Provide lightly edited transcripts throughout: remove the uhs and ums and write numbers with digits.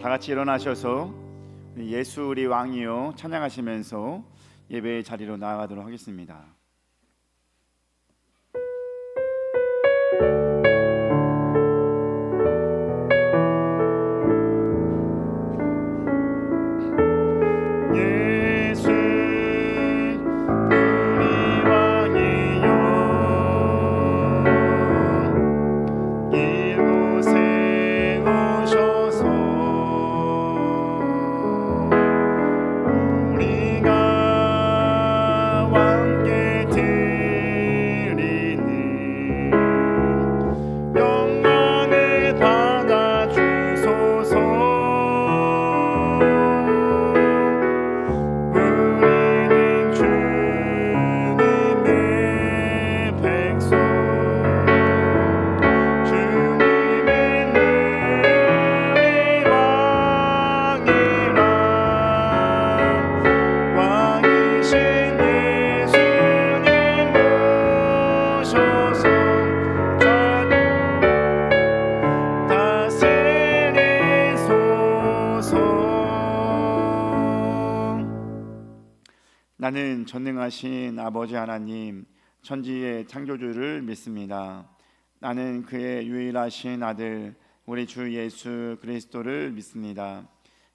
다 같이 일어나셔서 예수 우리 왕이요 찬양하시면서 예배의 자리로 나아가도록 하겠습니다. 나는 전능하신 아버지 하나님 천지의 창조주를 믿습니다. 나는 그의 유일하신 아들 우리 주 예수 그리스도를 믿습니다.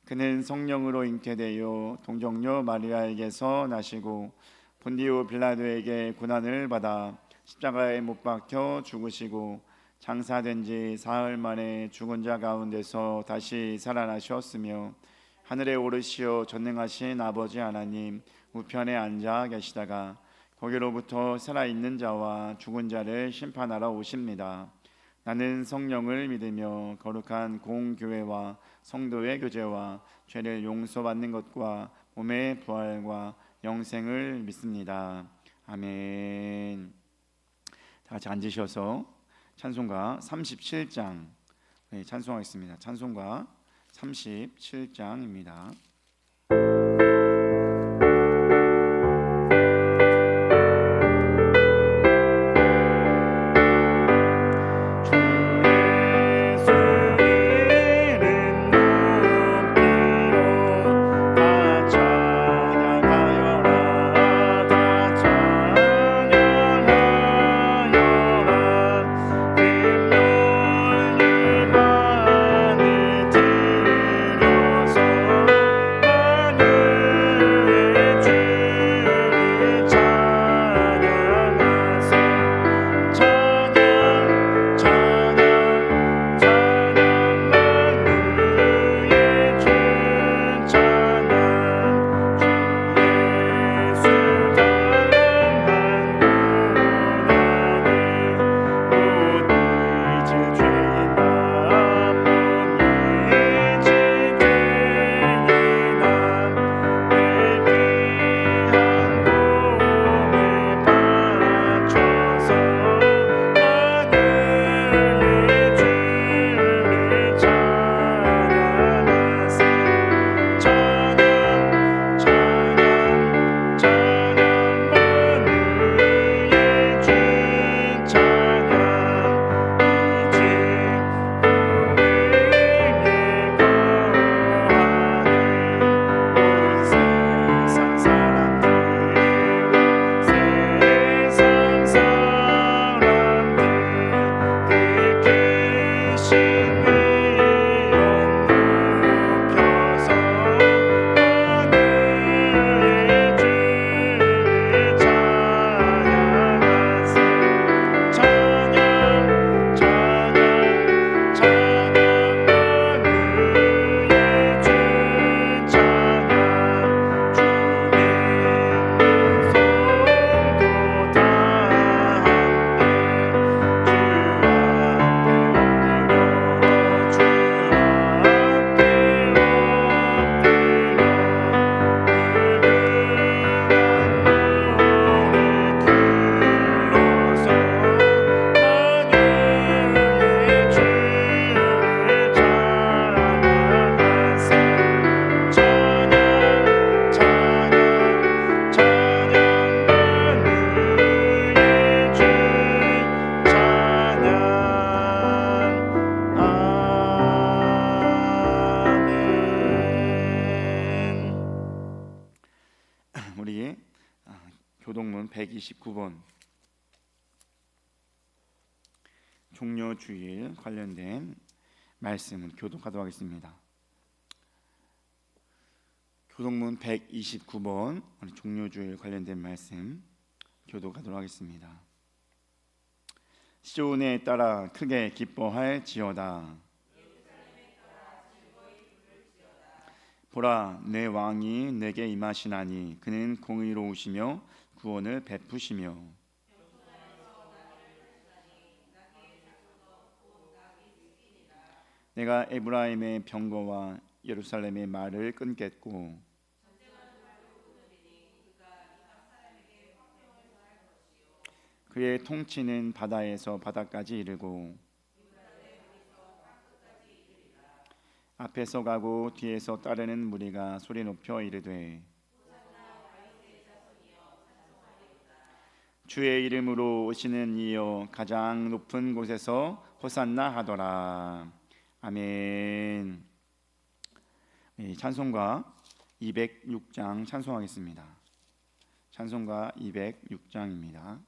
그는 성령으로 잉태되어 동정녀 마리아에게서 나시고 본디오 빌라도에게 고난을 받아 십자가에 못 박혀 죽으시고 장사된 지 사흘 만에 죽은 자 가운데서 다시 살아나셨으며 하늘에 오르시어 전능하신 아버지 하나님 우편에 앉아 계시다가 거기로부터 살아있는 자와 죽은 자를 심판하러 오십니다. 나는 성령을 믿으며 거룩한 공교회와 성도의 교제와 죄를 용서받는 것과 몸의 부활과 영생을 믿습니다. 아멘. 다 같이 앉으셔서 찬송가 37장 찬송하겠습니다. 찬송가 37장입니다. 교동문 129번 종료주일 관련된 말씀을 교독하도록 하겠습니다. 교동문 129번 종료주일 관련된 말씀 교독하도록 하겠습니다. 시온에 따라 크게 기뻐할지어다. 보라, 내 왕이 내게 임하시나니 그는 공의로우시며 구원을 베푸시며 내가 에브라임의 병거와 예루살렘의 말을 끊겠고 그의 통치는 바다에서 바다까지 이르고 앞에서 가고 뒤에서 따르는 무리가 소리 높여 이르되 주의 이름으로 오시는 이여 가장 높은 곳에서 호산나 하더라. 아멘. 찬송가 206장 찬송하겠습니다. 찬송가 206장입니다.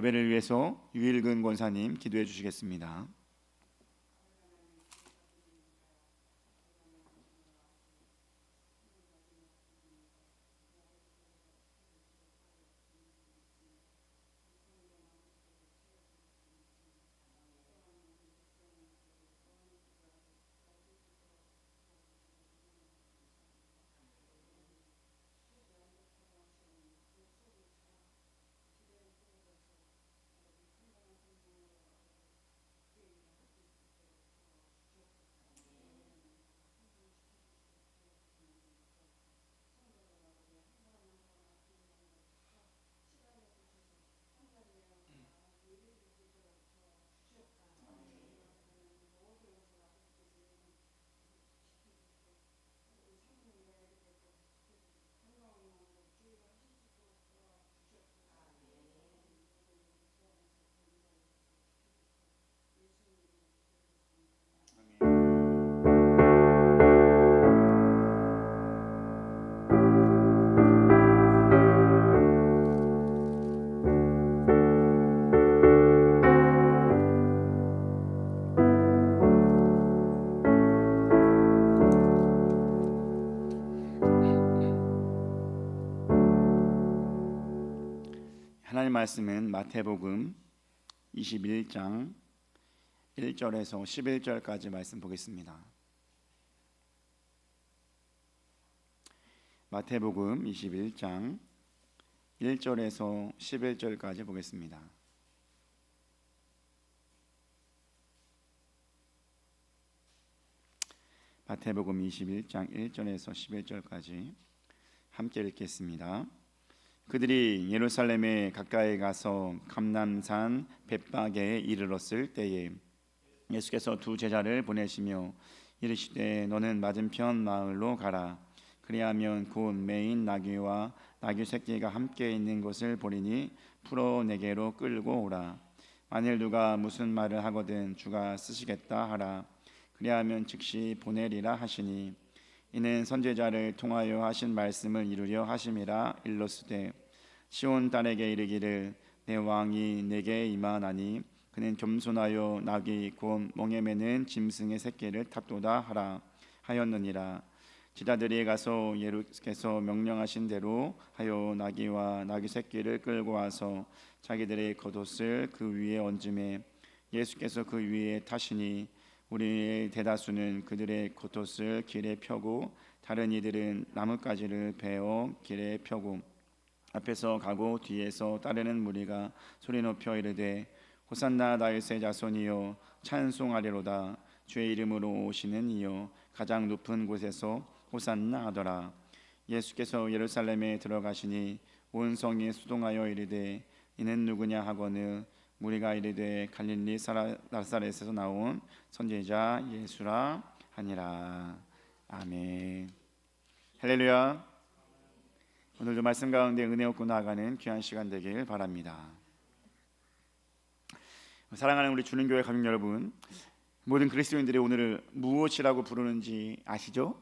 예배를 위해서 유일근 권사님 기도해 주시겠습니다. 하나님 말씀은 마태복음 21장 1절에서 11절까지 말씀 보겠습니다. 마태복음 21장 1절에서 11절까지 보겠습니다. 마태복음 21장 1절에서 11절까지 함께 읽겠습니다. 그들이 예루살렘에 가까이 가서 감람산 벳박에 이르렀을 때에 예수께서 두 제자를 보내시며 이르시되 너는 맞은편 마을로 가라. 그리하면 곧 매인 나귀와 나귀 새끼가 함께 있는 것을 보리니 풀어 내게로 끌고 오라. 만일 누가 무슨 말을 하거든 주가 쓰시겠다 하라. 그리하면 즉시 보내리라 하시니 이는 선지자를 통하여 하신 말씀을 이루려 하심이라. 일러스되 시온 딸에게 이르기를 내 왕이 내게 임하나니 그는 겸손하여 나귀 곧 멍에 매는 짐승의 새끼를 탔도다 하라 하였느니라. 제자들이 가서 예수께서 명령하신 대로 하여 나귀와 나귀 새끼를 끌고 와서 자기들의 겉옷을 그 위에 얹음에 예수께서 그 위에 타시니 우리의 대다수는 그들의 겉옷을 길에 펴고 다른 이들은 나뭇가지를 베어 길에 펴고 앞에서 가고 뒤에서 따르는 무리가 소리 높여 이르되 호산나 다윗의 자손이여 찬송하리로다. 주의 이름으로 오시는 이여 가장 높은 곳에서 호산나 하더라. 예수께서 예루살렘에 들어가시니 온 성이 수동하여 이르되 이는 누구냐 하거늘 무리가 이르되 갈릴리 나사렛에서 나온 선지자 예수라 하니라. 아멘. 할렐루야. 오늘도 말씀 가운데 은혜 얻고 나아가는 귀한 시간 되길 바랍니다. 사랑하는 우리 주는교회 가족 여러분, 모든 그리스도인들이 오늘을 무엇이라고 부르는지 아시죠?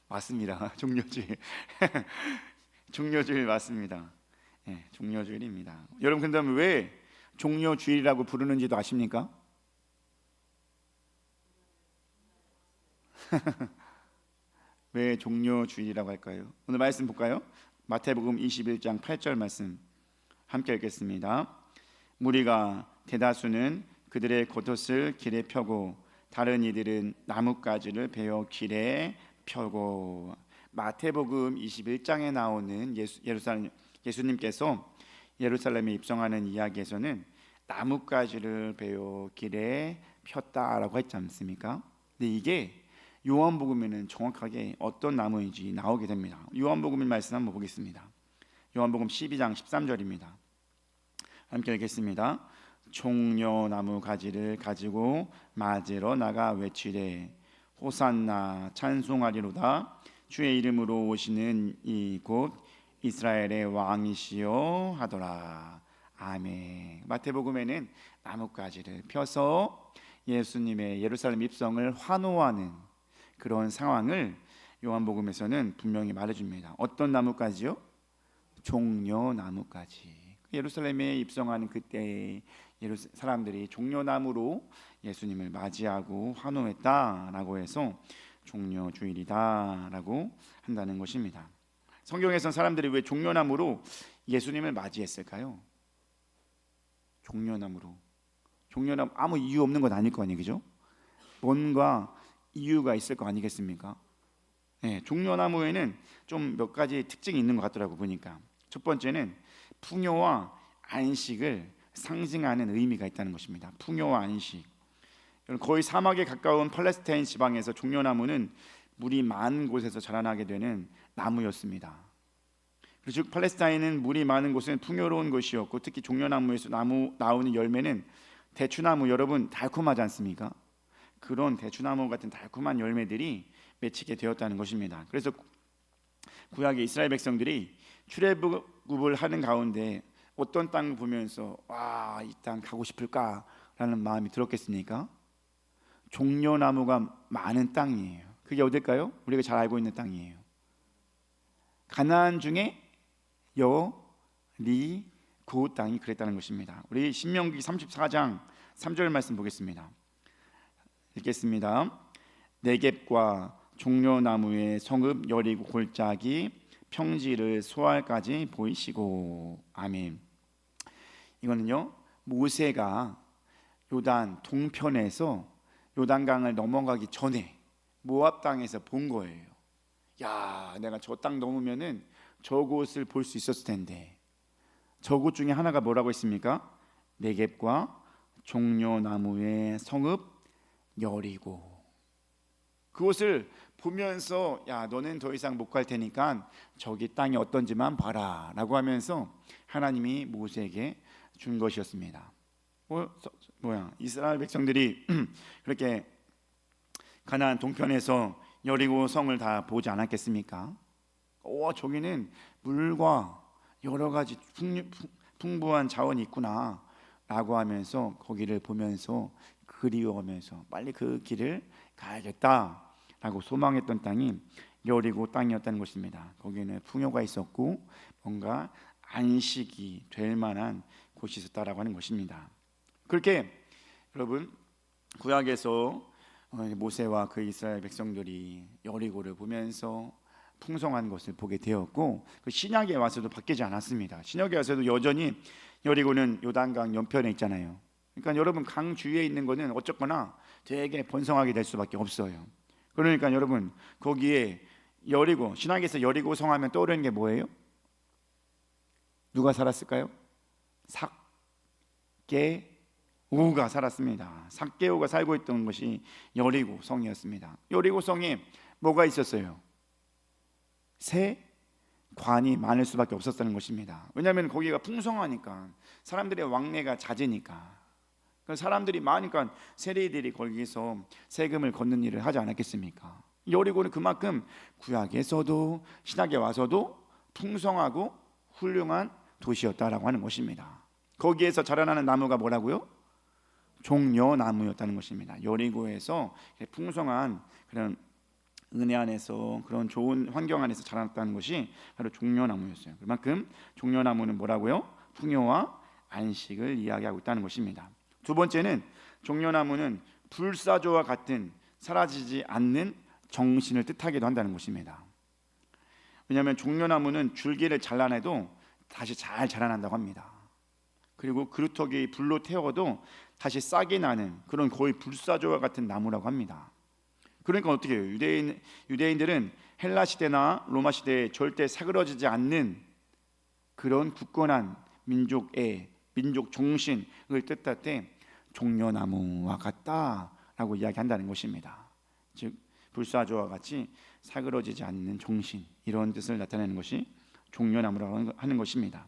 맞습니다. 종려주일. 종려주일 맞습니다. 네, 종려주일입니다. 여러분, 그런다면 왜 종려주일이라고 부르는지도 아십니까? 왜 종려주일이라고 할까요? 오늘 말씀 볼까요? 마태복음 21장 8절 말씀 함께 읽겠습니다. 무리가 대다수는 그들의 겉옷을 길에 펴고 다른 이들은 나뭇가지를 베어 길에 펴고. 마태복음 21장에 나오는 예수님께서 예루살렘에 입성하는 이야기에서는 나뭇가지를 베어 길에 폈다라고 했지 않습니까? 근데 이게 요한복음에는 정확하게 어떤 나무인지 나오게 됩니다. 요한복음의 말씀 한번 보겠습니다. 요한복음 12장 13절입니다. 함께 읽겠습니다. 종려나무 가지를 가지고 맞으러 나가 외치되 호산나 찬송하리로다. 주의 이름으로 오시는 이 곧 이스라엘의 왕이시여 하더라. 아멘. 마태복음에는 나뭇가지를 펴서 예수님의 예루살렘 입성을 환호하는 그런 상황을 요한복음에서는 분명히 말해줍니다. 어떤 나뭇가지요? 종려나무가지. 예루살렘에 입성하는 그때 사람들이 종려나무로 예수님을 맞이하고 환호했다라고 해서 종려주일이다라고 한다는 것입니다. 성경에선 사람들이 왜 종려나무로 예수님을 맞이했을까요? 종려나무 아무 이유 없는 건 아닐 거 아니에요, 그죠? 뭔가 이유가 있을 거 아니겠습니까? 네, 종려나무에는 좀 몇 가지 특징이 있는 것 같더라고 보니까. 첫 번째는 풍요와 안식을 상징하는 의미가 있다는 것입니다. 풍요와 안식. 거의 사막에 가까운 팔레스타인 지방에서 종려나무는 물이 많은 곳에서 자라나게 되는 나무였습니다. 즉 팔레스타인은 물이 많은 곳은 풍요로운 곳이었고 특히 종려나무에서 나오는 열매는 대추나무, 여러분 달콤하지 않습니까? 그런 대추나무 같은 달콤한 열매들이 맺히게 되었다는 것입니다. 그래서 구약의 이스라엘 백성들이 출애굽을 하는 가운데 어떤 땅을 보면서 와, 이 땅 가고 싶을까라는 마음이 들었겠습니까? 종려나무가 많은 땅이에요. 그게 어딜까요? 우리가 잘 알고 있는 땅이에요. 가나안 중에 여리고 땅이 그랬다는 것입니다. 우리 신명기 34장 3절 말씀 보겠습니다. 읽겠습니다. 네겝과 종려나무의 성읍 여리고 골짜기 평지를 소알까지 보이시고. 아멘. 이거는요, 모세가 요단 동편에서 요단강을 넘어가기 전에 모압 땅에서 본 거예요. 야, 내가 저 땅 넘으면은 저곳을 볼 수 있었을 텐데. 저곳 중에 하나가 뭐라고 했습니까? 네겝과 종려나무의 성읍 여리고. 그것을 보면서 야 너는 더 이상 못 갈 테니까 저기 땅이 어떤지만 봐라 라고 하면서 하나님이 모세에게 준 것이었습니다. 이스라엘 백성들이 그렇게 가나안 동편에서 여리고 성을 다 보지 않았겠습니까? 저기는 물과 여러 가지 풍부한 자원이 있구나 라고 하면서 거기를 보면서 그리워하면서 빨리 그 길을 가야겠다 라고 소망했던 땅이 여리고 땅이었다는 것입니다. 거기는 풍요가 있었고 뭔가 안식이 될 만한 곳이 있었다라고 하는 것입니다. 그렇게 여러분 구약에서 모세와 그 이스라엘 백성들이 여리고를 보면서 풍성한 것을 보게 되었고 그 신약에 와서도 바뀌지 않았습니다. 신약에 와서도 여전히 여리고는 요단강 연편에 있잖아요. 그러니까 여러분 강 주위에 있는 거는 어쨌거나 되게 번성하게 될 수밖에 없어요. 그러니까 여러분 거기에 여리고, 신약에서 여리고 성하면 떠오르는 게 뭐예요? 누가 살았을까요? 삭개오가 살았습니다. 삭개오가 살고 있던 것이 여리고 성이었습니다. 여리고 성에 뭐가 있었어요? 새 관이 많을 수밖에 없었다는 것입니다. 왜냐하면 거기가 풍성하니까, 사람들의 왕래가 잦으니까, 사람들이 많으니까 세리들이 거기서 세금을 걷는 일을 하지 않았겠습니까? 여리고는 그만큼 구약에서도 신약에 와서도 풍성하고 훌륭한 도시였다라고 하는 것입니다. 거기에서 자라나는 나무가 뭐라고요? 종려나무였다는 것입니다. 여리고에서 풍성한 그런 은혜 안에서, 그런 좋은 환경 안에서 자랐다는 것이 바로 종려나무였어요. 그만큼 종려나무는 뭐라고요? 풍요와 안식을 이야기하고 있다는 것입니다. 두 번째는 종려나무는 불사조와 같은 사라지지 않는 정신을 뜻하기도 한다는 것입니다. 왜냐하면 종려나무는 줄기를 잘라내도 다시 잘 자라난다고 합니다. 그리고 그루터기 불로 태워도 다시 싹이 나는 그런 거의 불사조와 같은 나무라고 합니다. 그러니까 어떻게 해요? 유대인들은 헬라 시대나 로마 시대에 절대 사그러지지 않는 그런 굳건한 민족의 민족 정신을 뜻할 때 종려나무와 같다라고 이야기한다는 것입니다. 즉 불사조와 같이 사그러지지 않는 정신, 이런 뜻을 나타내는 것이 종려나무라고 하는 것입니다.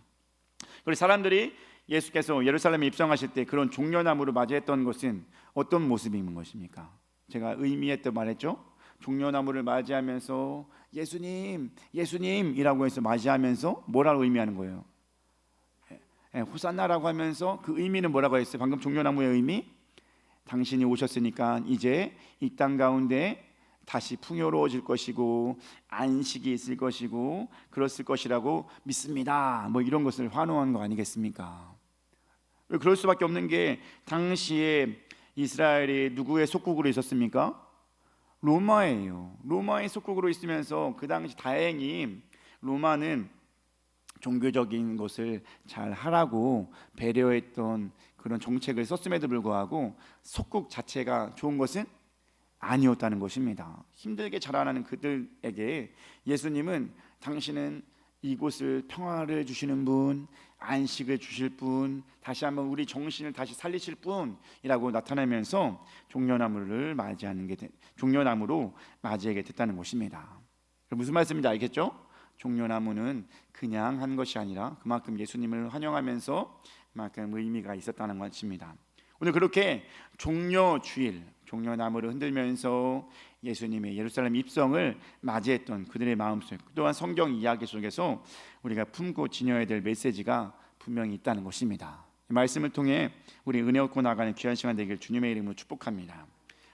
그리고 사람들이 예수께서 예루살렘에 입성하실 때 그런 종려나무를 맞이했던 것은 어떤 모습인 것입니까? 제가 의미했던 말했죠. 종려나무를 맞이하면서 예수님, 예수님이라고 해서 맞이하면서 뭐라고 의미하는 거예요? 호산나라고 하면서 그 의미는 뭐라고 했어요? 방금 종려나무의 의미, 당신이 오셨으니까 이제 이 땅 가운데 다시 풍요로워질 것이고 안식이 있을 것이고 그랬을 것이라고 믿습니다. 뭐 이런 것을 환호한 거 아니겠습니까? 왜 그럴 수밖에 없는 게, 당시에 이스라엘이 누구의 속국으로 있었습니까? 로마예요. 로마의 속국으로 있으면서 그 당시 다행히 로마는 종교적인 것을 잘 하라고 배려했던 그런 정책을 썼음에도 불구하고 속국 자체가 좋은 것은 아니었다는 것입니다. 힘들게 자라나는 그들에게 예수님은 당신은 이곳을 평화를 주시는 분, 안식을 주실 분, 다시 한번 우리 정신을 다시 살리실 분이라고 나타나면서 종려나무로 맞이하게 됐다는 것입니다. 무슨 말씀인지 알겠죠? 종려나무는 그냥 한 것이 아니라 그만큼 예수님을 환영하면서 그만큼 의미가 있었다는 것입니다. 오늘 그렇게 종려나무를 흔들면서 예수님의 예루살렘 입성을 맞이했던 그들의 마음속, 또한 성경 이야기 속에서 우리가 품고 지녀야 될 메시지가 분명히 있다는 것입니다. 이 말씀을 통해 우리 은혜 얻고 나가는 귀한 시간 되길 주님의 이름으로 축복합니다.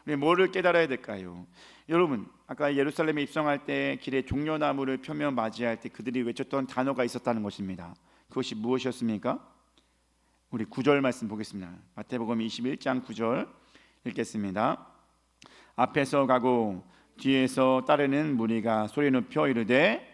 우리 뭐를 깨달아야 될까요? 여러분, 아까 예루살렘에 입성할 때 길에 종려나무를 펴며 맞이할 때 그들이 외쳤던 단어가 있었다는 것입니다. 그것이 무엇이었습니까? 우리 9절 말씀 보겠습니다. 마태복음 21장 9절 읽겠습니다. 앞에서 가고 뒤에서 따르는 무리가 소리 높여 이르되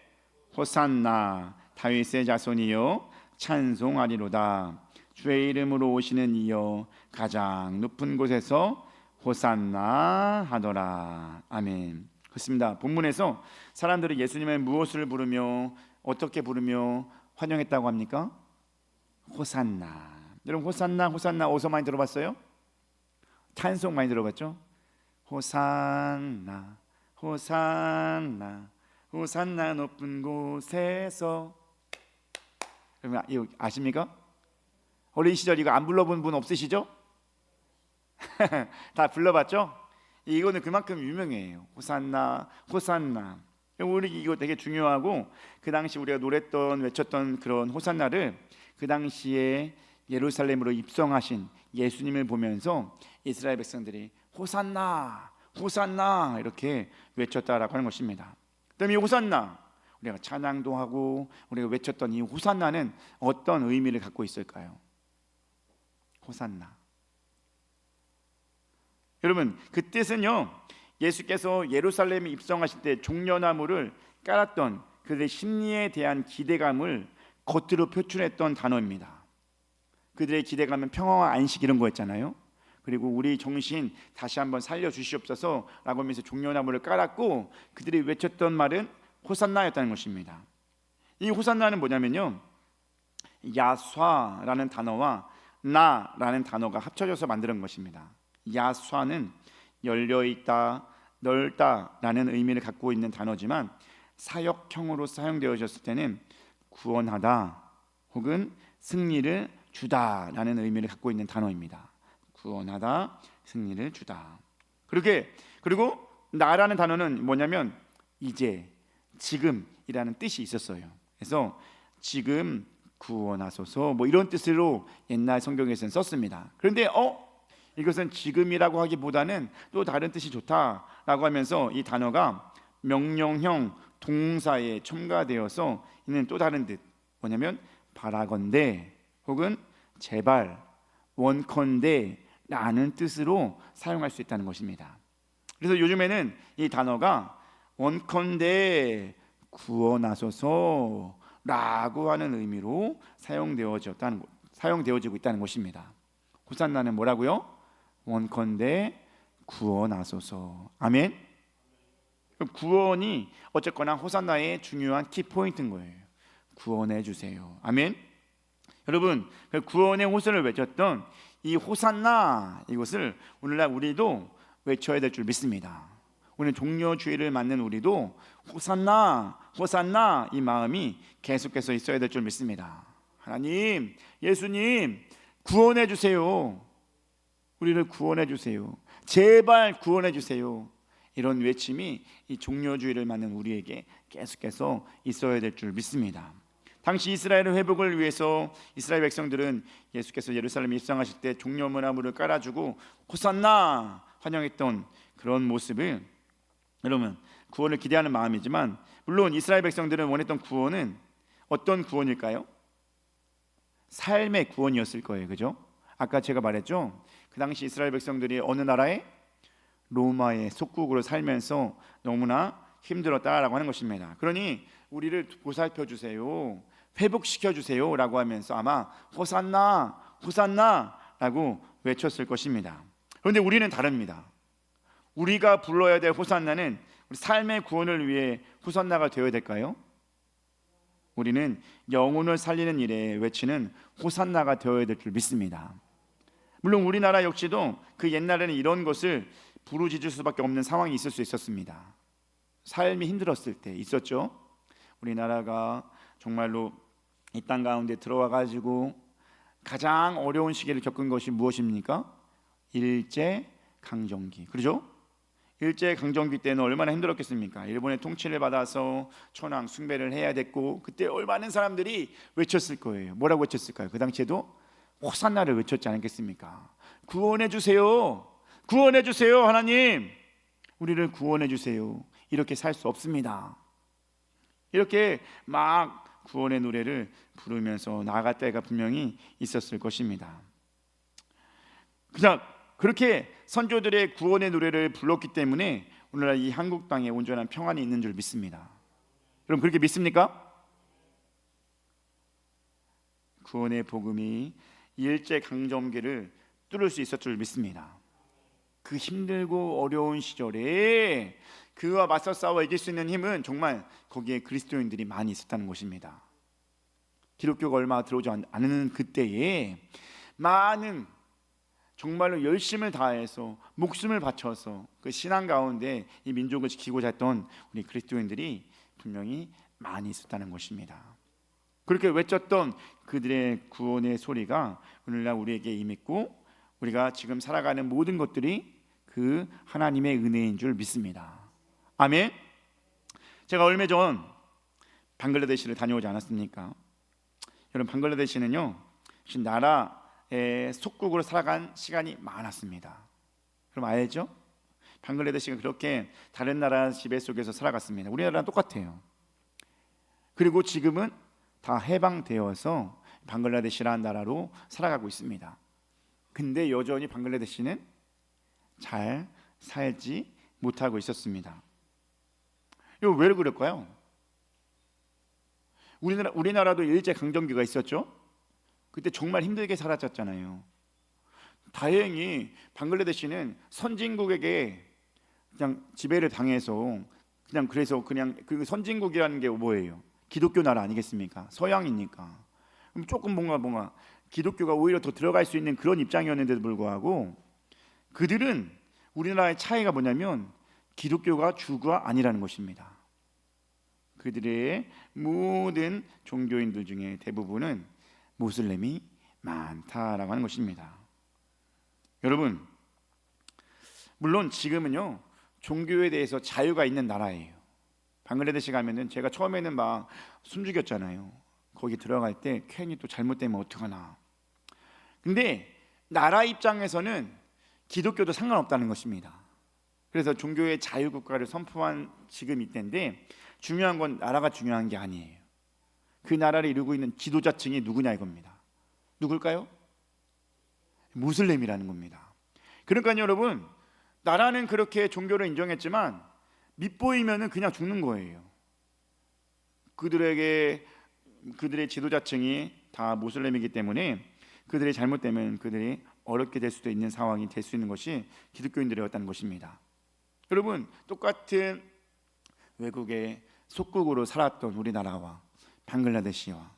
호산나 다윗의 자손이여 찬송하리로다. 주의 이름으로 오시는 이여 가장 높은 곳에서 호산나 하더라. 아멘. 그렇습니다. 본문에서 사람들이 예수님의 무엇을 부르며 어떻게 부르며 환영했다고 합니까? 호산나. 여러분, 호산나 어디서 많이 들어봤어요? 찬송 많이 들어봤죠? 호산나 호산나 호산나 높은 곳에서. 그러면 이거 아십니까? 어린 시절 이거 안 불러본 분 없으시죠? 다 불러봤죠? 이거는 그만큼 유명해요. 호산나 호산나. 우리 이거 되게 중요하고, 그 당시 우리가 노랬던 외쳤던 그런 호산나를 그 당시에 예루살렘으로 입성하신 예수님을 보면서 이스라엘 백성들이 호산나 호산나 이렇게 외쳤다라고 하는 것입니다. 그다음에 이 호산나, 우리가 찬양도 하고 우리가 외쳤던 이 호산나는 어떤 의미를 갖고 있을까요? 호산나, 여러분 그 뜻은요, 예수께서 예루살렘에 입성하실 때 종려나무를 깔았던 그들의 심리에 대한 기대감을 겉으로 표출했던 단어입니다. 그들의 기대감은 평화와 안식 이런 거였잖아요. 그리고 우리 정신 다시 한번 살려주시옵소서 라고 하면서 종려나무를 깔았고, 그들이 외쳤던 말은 호산나였다는 것입니다. 이 호산나는 뭐냐면요, 야쏴라는 단어와 나라는 단어가 합쳐져서 만드는 것입니다. 야쏴는 열려있다, 넓다라는 의미를 갖고 있는 단어지만 사역형으로 사용되어졌을 때는 구원하다 혹은 승리를 주다라는 의미를 갖고 있는 단어입니다. 구원하다, 승리를 주다. 그리고 나라는 단어는 뭐냐면 이제, 지금이라는 뜻이 있었어요. 그래서 지금 구원하소서 뭐 이런 뜻으로 옛날 성경에서는 썼습니다. 그런데 이것은 지금이라고 하기보다는 또 다른 뜻이 좋다라고 하면서 이 단어가 명령형 동사에 첨가되어서 있는 또 다른 뜻, 뭐냐면 바라건대 혹은 제발, 원컨대 라는 뜻으로 사용할 수 있다는 것입니다. 그래서 요즘에는 이 단어가 원컨대 구원하소서 라고 하는 의미로 사용되어지고 있다는 것입니다. 호산나는 뭐라고요? 원컨대 구원하소서. 아멘. 구원이 어쨌거나 호산나의 중요한 키포인트인 거예요. 구원해 주세요. 아멘. 여러분, 그 구원의 호소를 외쳤던 이 호산나, 이것을 오늘날 우리도 외쳐야 될 줄 믿습니다. 오늘 종려주의를 맞는 우리도 호산나 호산나 이 마음이 계속해서 있어야 될 줄 믿습니다. 하나님, 예수님 구원해 주세요. 우리를 구원해 주세요. 제발 구원해 주세요. 이런 외침이 이 종려주의를 맞는 우리에게 계속해서 있어야 될 줄 믿습니다. 당시 이스라엘의 회복을 위해서 이스라엘 백성들은 예수께서 예루살렘에 입성하실 때 종려나무를 깔아주고 호산나 환영했던 그런 모습을, 여러분 구원을 기대하는 마음이지만, 물론 이스라엘 백성들은 원했던 구원은 어떤 구원일까요? 삶의 구원이었을 거예요. 그죠? 아까 제가 말했죠, 그 당시 이스라엘 백성들이 어느 나라에? 로마의 속국으로 살면서 너무나 힘들었다라고 하는 것입니다. 그러니 우리를 보살펴 주세요, 회복시켜 주세요 라고 하면서 아마 호산나 호산나 라고 외쳤을 것입니다. 그런데 우리는 다릅니다. 우리가 불러야 될 호산나는 우리 삶의 구원을 위해 호산나가 되어야 될까요? 우리는 영혼을 살리는 일에 외치는 호산나가 되어야 될 줄 믿습니다. 물론 우리나라 역시도 그 옛날에는 이런 것을 부르짖을 수밖에 없는 상황이 있을 수 있었습니다. 삶이 힘들었을 때 있었죠. 우리나라가 정말로 이 땅 가운데 들어와 가지고 가장 어려운 시기를 겪은 것이 무엇입니까? 일제 강점기. 그렇죠? 일제 강점기 때는 얼마나 힘들었겠습니까? 일본의 통치를 받아서 천황 숭배를 해야 됐고, 그때 얼마나 사람들이 외쳤을 거예요. 뭐라고 외쳤을까요? 그 당시에도 호산나를 외쳤지 않겠습니까? 구원해 주세요, 구원해 주세요, 하나님 우리를 구원해 주세요. 이렇게 살 수 없습니다. 이렇게 막 구원의 노래를 부르면서 나아갈 때가 분명히 있었을 것입니다. 그냥 그렇게 선조들의 구원의 노래를 불렀기 때문에 오늘날 이 한국 땅에 온전한 평안이 있는 줄 믿습니다. 여러분 그렇게 믿습니까? 구원의 복음이 일제 강점기를 뚫을 수 있었을 줄 믿습니다. 그 힘들고 어려운 시절에 그와 맞서 싸워 이길 수 있는 힘은 정말 거기에 그리스도인들이 많이 있었다는 것입니다. 기독교가 얼마 들어오지 않는 그때에 많은 정말로 열심을 다해서 목숨을 바쳐서 그 신앙 가운데 이 민족을 지키고자 했던 우리 그리스도인들이 분명히 많이 있었다는 것입니다. 그렇게 외쳤던 그들의 구원의 소리가 오늘날 우리에게 임했고, 우리가 지금 살아가는 모든 것들이 그 하나님의 은혜인 줄 믿습니다. 아멘. 제가 얼마 전 방글라데시를 다녀오지 않았습니까? 여러분, 방글라데시는요 나라의 속국으로 살아간 시간이 많았습니다. 그럼 알죠? 방글라데시가 그렇게 다른 나라 지배 속에서 살아갔습니다. 우리나라랑 똑같아요. 그리고 지금은 다 해방되어서 방글라데시라는 나라로 살아가고 있습니다. 근데 여전히 방글라데시는 잘 살지 못하고 있었습니다. 이거 왜 그럴까요? 우리나라도 일제 강점기가 있었죠. 그때 정말 힘들게 살았잖아요. 다행히 방글라데시는 선진국에게 그냥 지배를 당해서 그래서 그 선진국이라는 게 뭐예요? 기독교 나라 아니겠습니까? 서양이니까. 그럼 조금 뭔가 기독교가 오히려 더 들어갈 수 있는 그런 입장이었는데도 불구하고 그들은 우리나라의 차이가 뭐냐면 기독교가 주가 아니라는 것입니다. 그들의 모든 종교인들 중에 대부분은 모슬렘이 많다라고 하는 것입니다. 여러분, 물론 지금은요 종교에 대해서 자유가 있는 나라예요. 방글라데시 가면은 제가 처음에는 막 숨죽였잖아요. 거기 들어갈 때 괜히 또 잘못되면 어떡하나. 근데 나라 입장에서는 기독교도 상관없다는 것입니다. 그래서 종교의 자유국가를 선포한 지금 이때인데, 중요한 건 나라가 중요한 게 아니에요. 그 나라를 이루고 있는 지도자층이 누구냐 이겁니다. 누굴까요? 무슬림이라는 겁니다. 그러니까 여러분, 나라는 그렇게 종교를 인정했지만 밑보이면은 그냥 죽는 거예요. 그들의 지도자층이 다 무슬림이기 때문에 그들이 잘못되면 그들이 어렵게 될 수도 있는 상황이 될 수 있는 것이 기독교인들이었다는 것입니다. 여러분, 똑같은 외국의 속국으로 살았던 우리나라와 방글라데시와,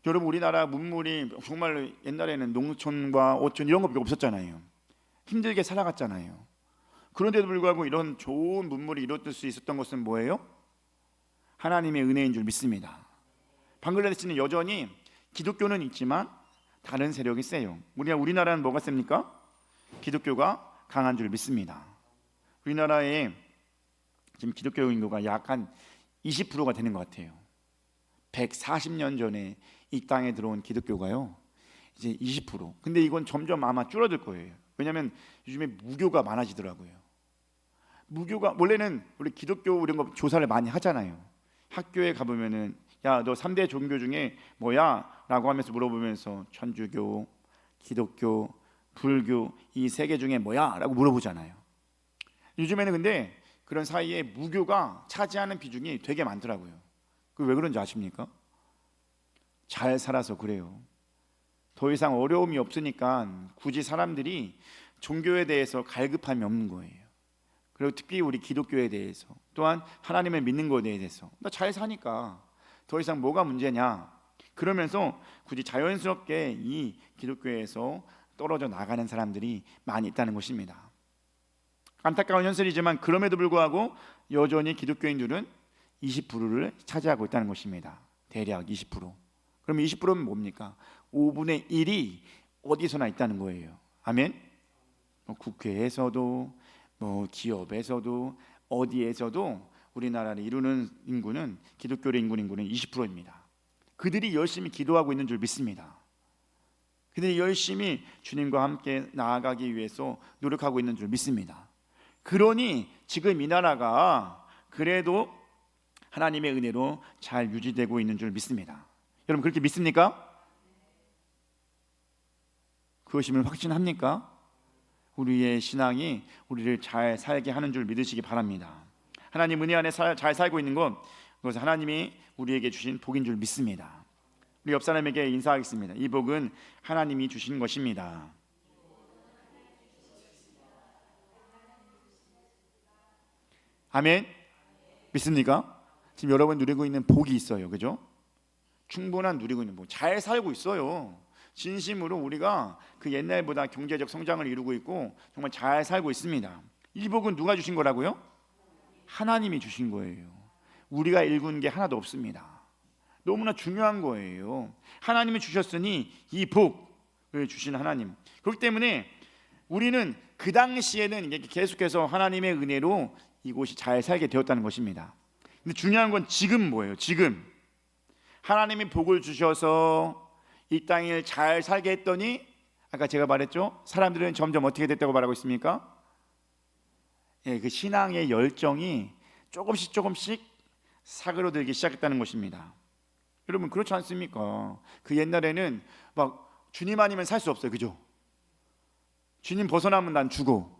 여러분 우리나라 문물이 정말 옛날에는 농촌과 어촌 이런 것밖에 없었잖아요. 힘들게 살아갔잖아요. 그런데도 불구하고 이런 좋은 문물이 이루어질 수 있었던 것은 뭐예요? 하나님의 은혜인 줄 믿습니다. 방글라데시는 여전히 기독교는 있지만 다른 세력이 세요. 우리나라는 뭐가 셉니까? 기독교가 강한 줄 믿습니다. 우리나라에 지금 기독교 인구가 약 한 20%가 되는 것 같아요. 140년 전에 이 땅에 들어온 기독교가요 이제 20%. 근데 이건 점점 아마 줄어들 거예요. 왜냐하면 요즘에 무교가 많아지더라고요. 무교가 원래는 우리 기독교 이런 거 조사를 많이 하잖아요. 학교에 가보면은 야, 너 3대 종교 중에 뭐야? 라고 하면서 물어보면서 천주교, 기독교, 불교 이 세 개 중에 뭐야? 라고 물어보잖아요. 요즘에는 근데 그런 사이에 무교가 차지하는 비중이 되게 많더라고요. 그 왜 그런지 아십니까? 잘 살아서 그래요. 더 이상 어려움이 없으니까 굳이 사람들이 종교에 대해서 갈급함이 없는 거예요. 그리고 특히 우리 기독교에 대해서, 또한 하나님을 믿는 것에 대해서 나 잘 사니까 더 이상 뭐가 문제냐, 그러면서 굳이 자연스럽게 이 기독교에서 떨어져 나가는 사람들이 많이 있다는 것입니다. 안타까운 현실이지만 그럼에도 불구하고 여전히 기독교인들은 20%를 차지하고 있다는 것입니다. 대략 20%. 그럼 20%면 뭡니까? 5분의 1이 어디서나 있다는 거예요. 아멘. 국회에서도 기업에서도 어디에서도 우리나라를 이루는 인구는, 기독교의 인구는 20%입니다. 그들이 열심히 기도하고 있는 줄 믿습니다. 그들이 열심히 주님과 함께 나아가기 위해서 노력하고 있는 줄 믿습니다. 그러니 지금 이 나라가 그래도 하나님의 은혜로 잘 유지되고 있는 줄 믿습니다. 여러분 그렇게 믿습니까? 그것임을 확신합니까? 우리의 신앙이 우리를 잘 살게 하는 줄 믿으시기 바랍니다. 하나님 은혜 안에 잘 살고 있는 것, 그것은 하나님이 우리에게 주신 복인 줄 믿습니다. 우리 옆 사람에게 인사하겠습니다. 이 복은 하나님이 주신 것입니다. 아멘. 믿습니까? 지금 여러분 누리고 있는 복이 있어요. 그죠? 충분한 누리고 있는 복. 잘 살고 있어요. 진심으로 우리가 그 옛날보다 경제적 성장을 이루고 있고 정말 잘 살고 있습니다. 이 복은 누가 주신 거라고요? 하나님이 주신 거예요. 우리가 일군 게 하나도 없습니다. 너무나 중요한 거예요. 하나님이 주셨으니 이 복을 주신 하나님. 그렇기 때문에 우리는 그 당시에는 계속해서 하나님의 은혜로 이곳이 잘 살게 되었다는 것입니다. 근데 중요한 건 지금 뭐예요? 지금 하나님이 복을 주셔서 이 땅을 잘 살게 했더니 아까 제가 말했죠? 사람들은 점점 어떻게 됐다고 말하고 있습니까? 그 신앙의 열정이 조금씩 사그러들기 시작했다는 것입니다. 여러분 그렇지 않습니까? 그 옛날에는 막 주님 아니면 살 수 없어요. 그죠? 주님 벗어나면 난 죽어.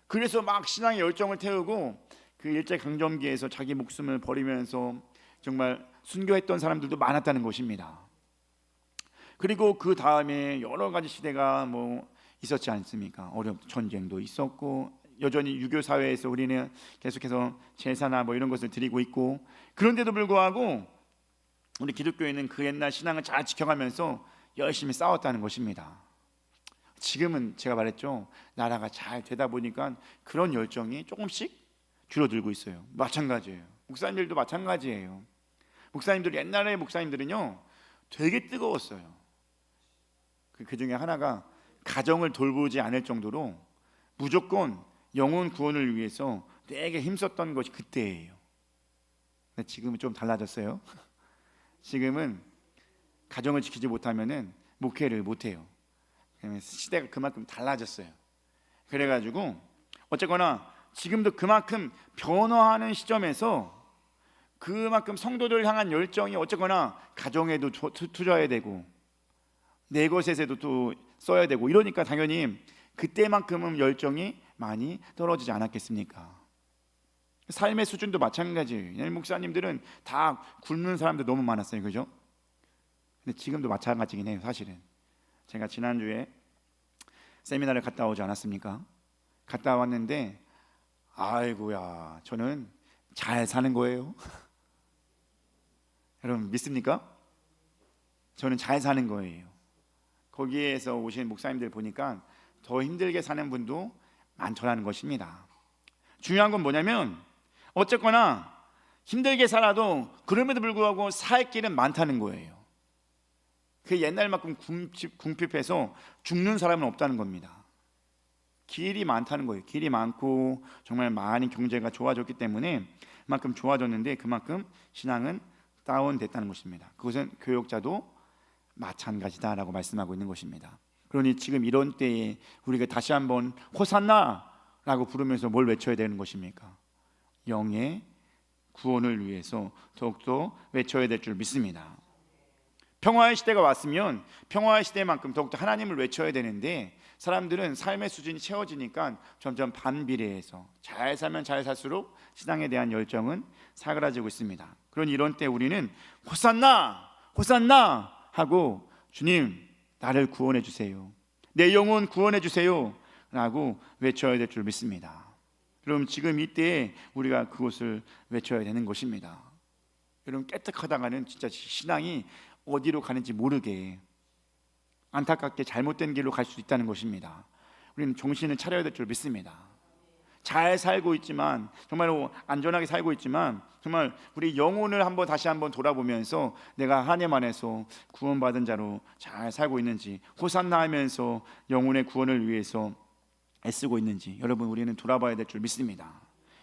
그래서 막 신앙의 열정을 태우고 그 일제강점기에서 자기 목숨을 버리면서 정말 순교했던 사람들도 많았다는 것입니다. 그리고 그 다음에 여러 가지 시대가 있었지 않습니까? 전쟁도 있었고 여전히 유교 사회에서 우리는 계속해서 제사나 이런 것을 드리고 있고, 그런데도 불구하고 우리 기독교인은 그 옛날 신앙을 잘 지켜가면서 열심히 싸웠다는 것입니다. 지금은 제가 말했죠, 나라가 잘 되다 보니까 그런 열정이 조금씩 줄어들고 있어요. 마찬가지예요. 목사님들도 마찬가지예요. 목사님들, 옛날의 목사님들은요 되게 뜨거웠어요. 그 중에 하나가 가정을 돌보지 않을 정도로 무조건 영혼 구원을 위해서 되게 힘썼던 것이 그때예요. 근데 지금은 좀 달라졌어요. 지금은 가정을 지키지 못하면은 목회를 못해요. 시대가 그만큼 달라졌어요. 그래가지고 어쨌거나 지금도 그만큼 변화하는 시점에서 그만큼 성도들 향한 열정이 어쨌거나 가정에도 투자해야 되고 내 것에도 또 써야 되고 이러니까 당연히 그때만큼은 열정이 많이 떨어지지 않았겠습니까? 삶의 수준도 마찬가지예요. 목사님들은 다 굶는 사람들 너무 많았어요. 그죠? 근데 지금도 마찬가지긴 해요. 사실은 제가 지난주에 세미나를 갔다 오지 않았습니까? 갔다 왔는데 아이고야, 저는 잘 사는 거예요. 여러분 믿습니까? 저는 잘 사는 거예요. 거기에서 오신 목사님들 보니까 더 힘들게 사는 분도 많더라는 것입니다. 중요한 건 뭐냐면 어쨌거나 힘들게 살아도 그럼에도 불구하고 살 길은 많다는 거예요. 그 옛날만큼 궁핍해서 죽는 사람은 없다는 겁니다. 길이 많다는 거예요. 길이 많고 정말 많이 경제가 좋아졌기 때문에 그만큼 좋아졌는데 그만큼 신앙은 다운됐다는 것입니다. 그것은 교역자도 마찬가지다라고 말씀하고 있는 것입니다. 그러니 지금 이런 때에 우리가 다시 한번 호산나라고 부르면서 뭘 외쳐야 되는 것입니까? 영의 구원을 위해서 더욱더 외쳐야 될 줄 믿습니다. 평화의 시대가 왔으면 평화의 시대만큼 더욱더 하나님을 외쳐야 되는데 사람들은 삶의 수준이 채워지니까 점점 반비례해서 잘 살면 잘 살수록 신앙에 대한 열정은 사그라지고 있습니다. 그런 이런 때 우리는 호산나 호산나 하고 주님 나를 구원해 주세요, 내 영혼 구원해 주세요 라고 외쳐야 될 줄 믿습니다. 그럼 지금 이때 우리가 그것을 외쳐야 되는 것입니다. 여러분 깨끗하다가는 진짜 신앙이 어디로 가는지 모르게 안타깝게 잘못된 길로 갈 수 있다는 것입니다. 우리는 정신을 차려야 될 줄 믿습니다. 잘 살고 있지만 정말 안전하게 살고 있지만 정말 우리 영혼을 다시 한번 돌아보면서 내가 하나님 안에서 구원받은 자로 잘 살고 있는지, 호산나 하면서 영혼의 구원을 위해서 애쓰고 있는지 여러분 우리는 돌아봐야 될 줄 믿습니다.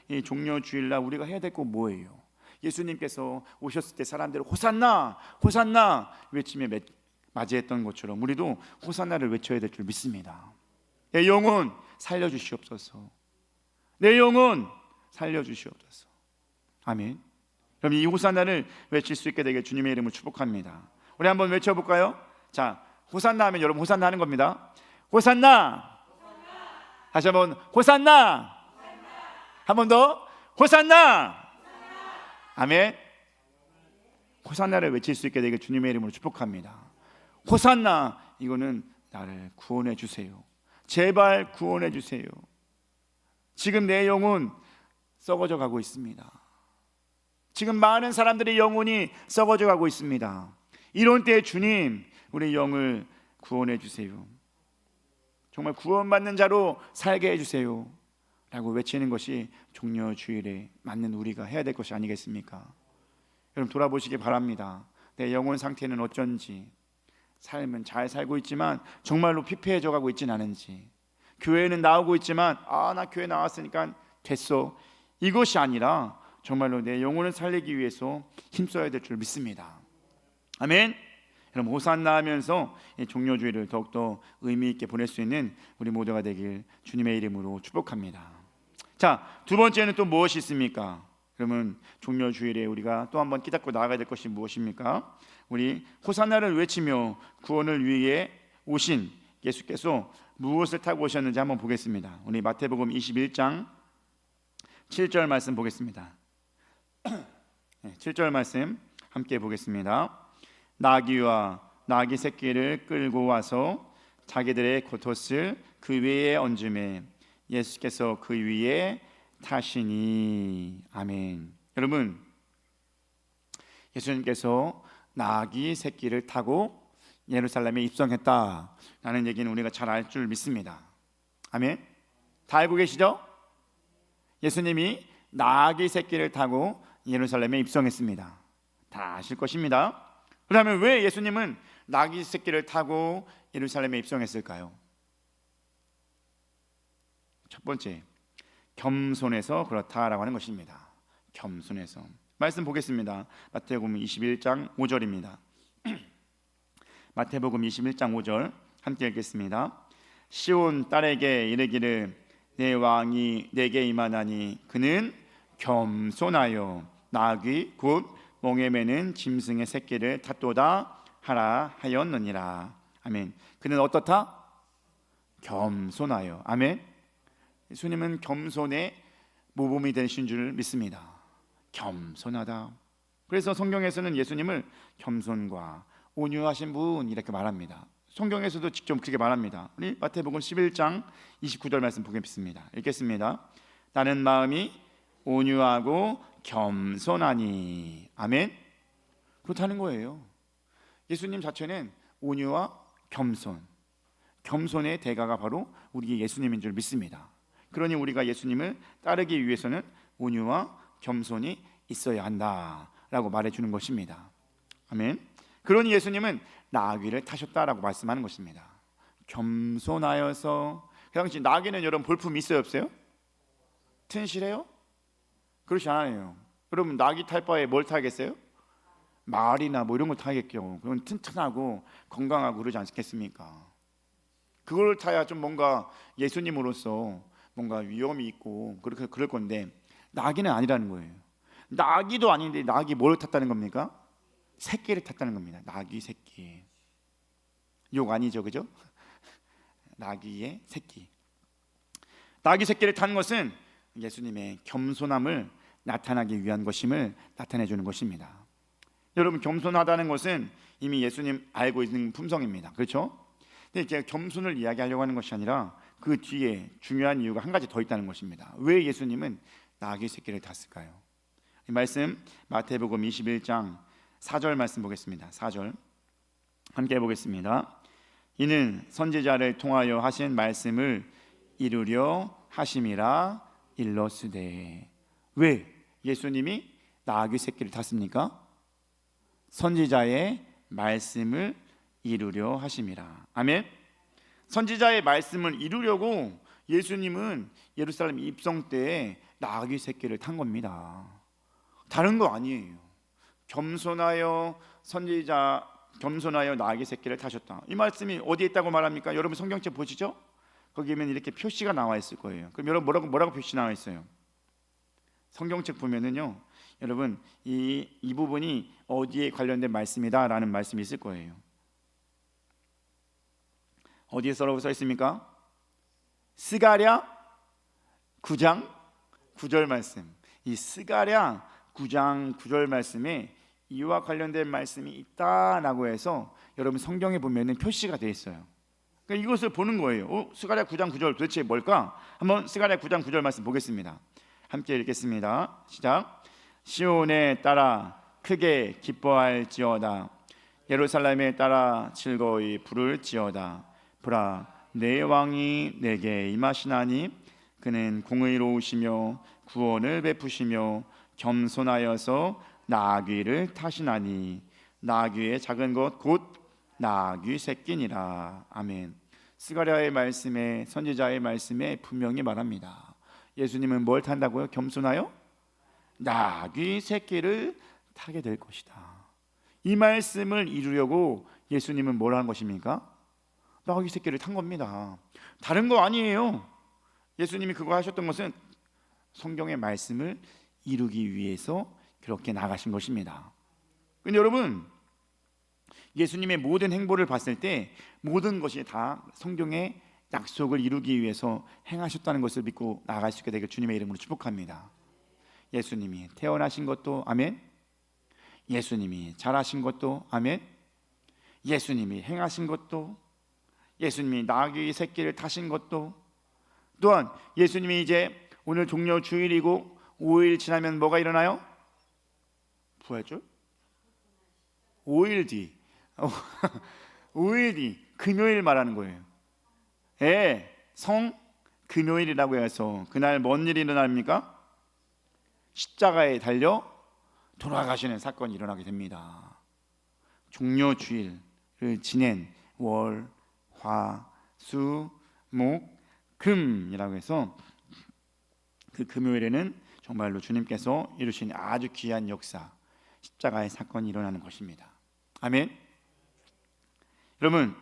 이 종려 주일날 우리가 해야 될 거 뭐예요? 예수님께서 오셨을 때 사람들을 호산나 호산나 외치며 맞이했던 것처럼 우리도 호산나를 외쳐야 될 줄 믿습니다. 내 영혼 살려주시옵소서, 내 영혼 살려주시옵소서. 아멘. 그럼 이 호산나를 외칠 수 있게 되게 주님의 이름을 축복합니다. 우리 한번 외쳐볼까요? 자, 호산나 하면 여러분 호산나 하는 겁니다. 호산나. 다시 한번 호산나. 한 번 더 호산나. 아멘. 호산나를 외칠 수 있게 되게 주님의 이름으로 축복합니다. 호산나, 이거는 나를 구원해 주세요, 제발 구원해 주세요. 지금 내 영혼 썩어져 가고 있습니다. 지금 많은 사람들의 영혼이 썩어져 가고 있습니다. 이런 때에 주님 우리 영을 구원해 주세요. 정말 구원받는 자로 살게 해주세요 라고 외치는 것이 종려주일에 맞는 우리가 해야 될 것이 아니겠습니까? 여러분 돌아보시기 바랍니다. 내 영혼 상태는 어쩐지, 삶은 잘 살고 있지만 정말로 피폐해져 가고 있지는 않은지, 교회는 나오고 있지만 나 교회 나왔으니까 됐어, 이것이 아니라 정말로 내 영혼을 살리기 위해서 힘써야 될 줄 믿습니다. 아멘. 여러분 호산나 하면서 종려주일을 더욱더 의미 있게 보낼 수 있는 우리 모두가 되길 주님의 이름으로 축복합니다. 자, 두 번째는 또 무엇이 있습니까? 그러면 종려주일에 우리가 또 한번 깨닫고 나아가야 될 것이 무엇입니까? 우리 호산나를 외치며 구원을 위해 오신 예수께서 무엇을 타고 오셨는지 한번 보겠습니다. 우리 마태복음 21장 7절 말씀 보겠습니다. 7절 말씀 함께 보겠습니다. 나귀와 나귀 새끼를 끌고 와서 자기들의 겉옷을 그 위에 얹음에 예수께서 그 위에 타시니. 아멘. 여러분, 예수님께서 나귀 새끼를 타고 예루살렘에 입성했다라는 얘기는 우리가 잘 알 줄 믿습니다. 아멘. 다 알고 계시죠? 예수님이 나귀 새끼를 타고 예루살렘에 입성했습니다. 다 아실 것입니다. 그러면 왜 예수님은 나귀 새끼를 타고 예루살렘에 입성했을까요? 첫 번째, 겸손해서 그렇다라고 하는 것입니다. 겸손해서. 말씀 보겠습니다. 마태복음 21장 5절입니다. 마태복음 21장 5절 함께 읽겠습니다. 시온 딸에게 이르기를 내 왕이 내게 임하나니 그는 겸손하여 나귀 곧 몽에 매는 짐승의 새끼를 탔도다 하라 하였느니라. 아멘. 그는 어떻다? 겸손하여. 아멘. 예수님은 겸손의 모범이 되신 줄 믿습니다. 겸손하다. 그래서 성경에서는 예수님을 겸손과 온유하신 분 이렇게 말합니다. 성경에서도 직접 그렇게 말합니다. 우리 마태복음 11장 29절 말씀 보겠습니다. 읽겠습니다. 나는 마음이 온유하고 겸손하니. 아멘. 그렇다는 거예요. 예수님 자체는 온유와 겸손, 겸손의 대가가 바로 우리 예수님인 줄 믿습니다. 그러니 우리가 예수님을 따르기 위해서는 온유와 겸손이 있어야 한다라고 말해주는 것입니다. 아멘. 그러니 예수님은 나귀를 타셨다라고 말씀하는 것입니다. 겸손하여서. 그 당시 나귀는 여러분 볼품이 있어요 없어요? 튼실해요? 그렇지 않아요. 여러분 나귀 탈 바에 뭘 타겠어요? 말이나 뭐 이런 거 타겠죠. 그건 튼튼하고 건강하고 그러지 않겠습니까? 그걸 타야 좀 뭔가 예수님으로서 뭔가 위험이 있고 그렇게 그럴 건데, 나귀는 아니라는 거예요. 나귀도 아닌데 나귀 뭘 탔다는 겁니까? 새끼를 탔다는 겁니다. 나귀 새끼. 욕 아니죠, 그죠? 나귀의 새끼. 나귀 새끼를 탄 것은 예수님의 겸손함을 나타나기 위한 것임을 나타내 주는 것입니다. 여러분, 겸손하다는 것은 이미 예수님 알고 있는 품성입니다. 그렇죠? 근데 제가 겸손을 이야기하려고 하는 것이 아니라 그 뒤에 중요한 이유가 한 가지 더 있다는 것입니다. 왜 예수님은 나귀 새끼를 탔을까요? 이 말씀 마태복음 21장 4절 말씀 보겠습니다. 4절 함께 보겠습니다. 이는 선지자를 통하여 하신 말씀을 이루려 하심이라 일러스되. 왜 예수님이 나귀 새끼를 탔습니까? 선지자의 말씀을 이루려 하심이라. 아멘. 선지자의 말씀을 이루려고 예수님은 예루살렘 입성 때에 나귀 새끼를 탄 겁니다. 다른 거 아니에요. 겸손하여 겸손하여 나귀 새끼를 타셨다. 이 말씀이 어디에 있다고 말합니까? 여러분 성경책 보시죠. 거기에는 이렇게 표시가 나와 있을 거예요. 그럼 여러분 뭐라고 표시 나와 있어요? 성경책 보면은요, 여러분 이 부분이 어디에 관련된 말씀이다라는 말씀이 있을 거예요. 어디에 써 있습니까? 스가랴 9장 9절 말씀. 이 스가랴 9장 9절 말씀에 이와 관련된 말씀이 있다라고 해서 여러분 성경에 보면은 표시가 되어 있어요. 그러니까 이것을 보는 거예요. 스가랴 9장 9절 도대체 뭘까? 한번 스가랴 9장 9절 말씀 보겠습니다. 함께 읽겠습니다. 시작. 시온에 따라 크게 기뻐할지어다. 예루살렘에 따라 즐거이 부를지어다. 보라, 내 왕이 내게 임하시나니 그는 공의로우시며 구원을 베푸시며 겸손하여서 나귀를 타시나니 나귀의 작은 것 곧 나귀 새끼니라. 아멘. 스가랴의 말씀에, 선지자의 말씀에 분명히 말합니다. 예수님은 뭘 탄다고요? 겸손하여 나귀 새끼를 타게 될 것이다. 이 말씀을 이루려고 예수님은 뭘 한 것입니까? 나귀 새끼를 탄 겁니다. 다른 거 아니에요. 예수님이 그거 하셨던 것은 성경의 말씀을 이루기 위해서 그렇게 나가신 것입니다. 근데 여러분, 예수님의 모든 행보를 봤을 때 모든 것이 다 성경의 약속을 이루기 위해서 행하셨다는 것을 믿고 나아갈 수 있게 되길 주님의 이름으로 축복합니다. 예수님이 태어나신 것도 아멘, 예수님이 잘하신 것도 아멘, 예수님이 행하신 것도, 예수님이 나귀 새끼를 타신 것도, 또한 예수님이 이제 오늘 종려 주일이고 5일 지나면 뭐가 일어나요? 부활절? 5일 뒤 5일 뒤 금요일 말하는 거예요. 예, 성 금요일이라고 해서 그날 뭔 일이 일어납니까? 십자가에 달려 돌아가시는 사건이 일어나게 됩니다. 종려 주일을 지낸 월, 화, 수, 목, 금이라고 해서 그 금요일에는 정말로 주님께서 이루신 아주 귀한 역사, 십자가의 사건이 일어나는 것입니다. 아멘. 여러분,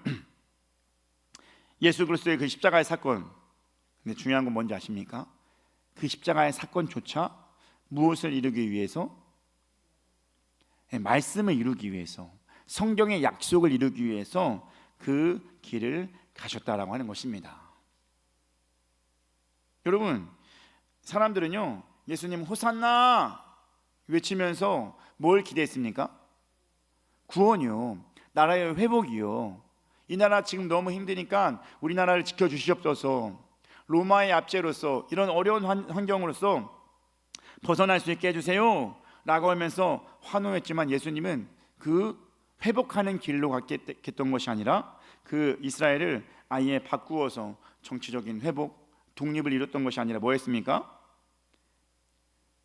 예수 그리스도의 그 십자가의 사건, 근데 중요한 건 뭔지 아십니까? 그 십자가의 사건조차 무엇을 이루기 위해서? 말씀을 이루기 위해서, 성경의 약속을 이루기 위해서 그 길을 가셨다라고 하는 것입니다. 여러분, 사람들은요, 예수님 호산나 외치면서 뭘 기대했습니까? 구원이요, 나라의 회복이요. 이 나라 지금 너무 힘드니까 우리나라를 지켜주시옵소서, 로마의 압제로서 이런 어려운 환경으로서 벗어날 수 있게 해주세요 라고 하면서 환호했지만, 예수님은 그 회복하는 길로 갔던 것이 아니라 그 이스라엘을 아예 바꾸어서 정치적인 회복, 독립을 이뤘던 것이 아니라 뭐 했습니까?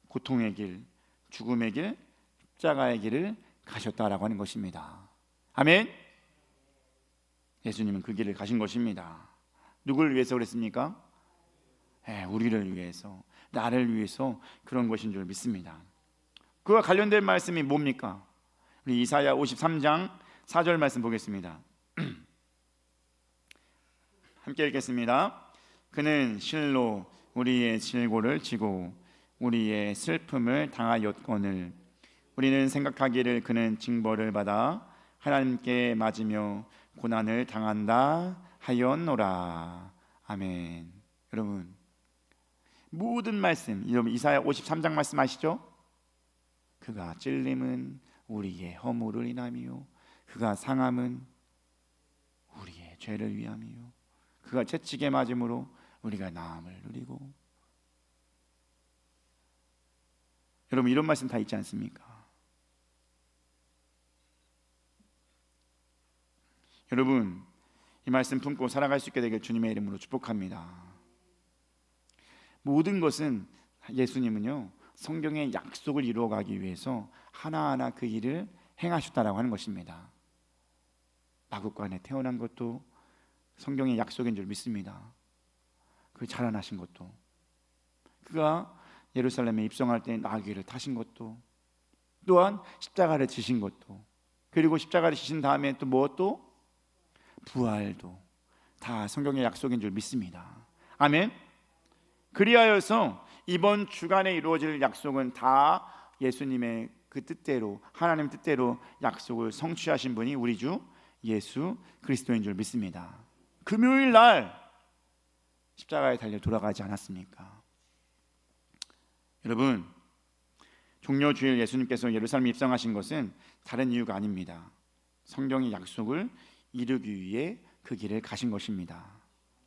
고통의 길, 죽음의 길, 십자가의 길을 가셨다라고 하는 것입니다. 아멘. 예수님은 그 길을 가신 것입니다. 누구를 위해서 그랬습니까? 우리를 위해서, 나를 위해서 그런 것인 줄 믿습니다. 그와 관련된 말씀이 뭡니까? 우리 이사야 53장 4절 말씀 보겠습니다. 함께 읽겠습니다. 그는 실로 우리의 질고를 지고 우리의 슬픔을 당하였거늘 우리는 생각하기를 그는 징벌을 받아 하나님께 맞으며 고난을 당한다 하였노라. 아멘. 여러분, 모든 말씀, 여러분 이사야 53장 말씀 아시죠? 그가 찔림은 우리의 허물을 인함이요 그가 상함은 우리의 죄를 위함이요 그가 채찍에 맞음으로 우리가 나음을 누리고. 여러분, 이런 말씀 다 있지 않습니까? 여러분, 이 말씀 품고 살아갈 수 있게 되길 주님의 이름으로 축복합니다. 모든 것은, 예수님은요 성경의 약속을 이루어가기 위해서 하나하나 그 일을 행하셨다라고 하는 것입니다. 마국간에 태어난 것도 성경의 약속인 줄 믿습니다. 그 자라나신 것도, 그가 예루살렘에 입성할 때 나귀를 타신 것도, 또한 십자가를 지신 것도, 그리고 십자가를 지신 다음에 또 무엇도? 부활도 다 성경의 약속인 줄 믿습니다. 아멘. 그리하여서 이번 주간에 이루어질 약속은 다 예수님의 그 뜻대로, 하나님 뜻대로 약속을 성취하신 분이 우리 주 예수 그리스도인 줄 믿습니다. 금요일 날 십자가에 달려 돌아가지 않았습니까? 여러분, 종려 주일 예수님께서 예루살렘에 입성하신 것은 다른 이유가 아닙니다. 성경의 약속을 이루기 위해 그 길을 가신 것입니다.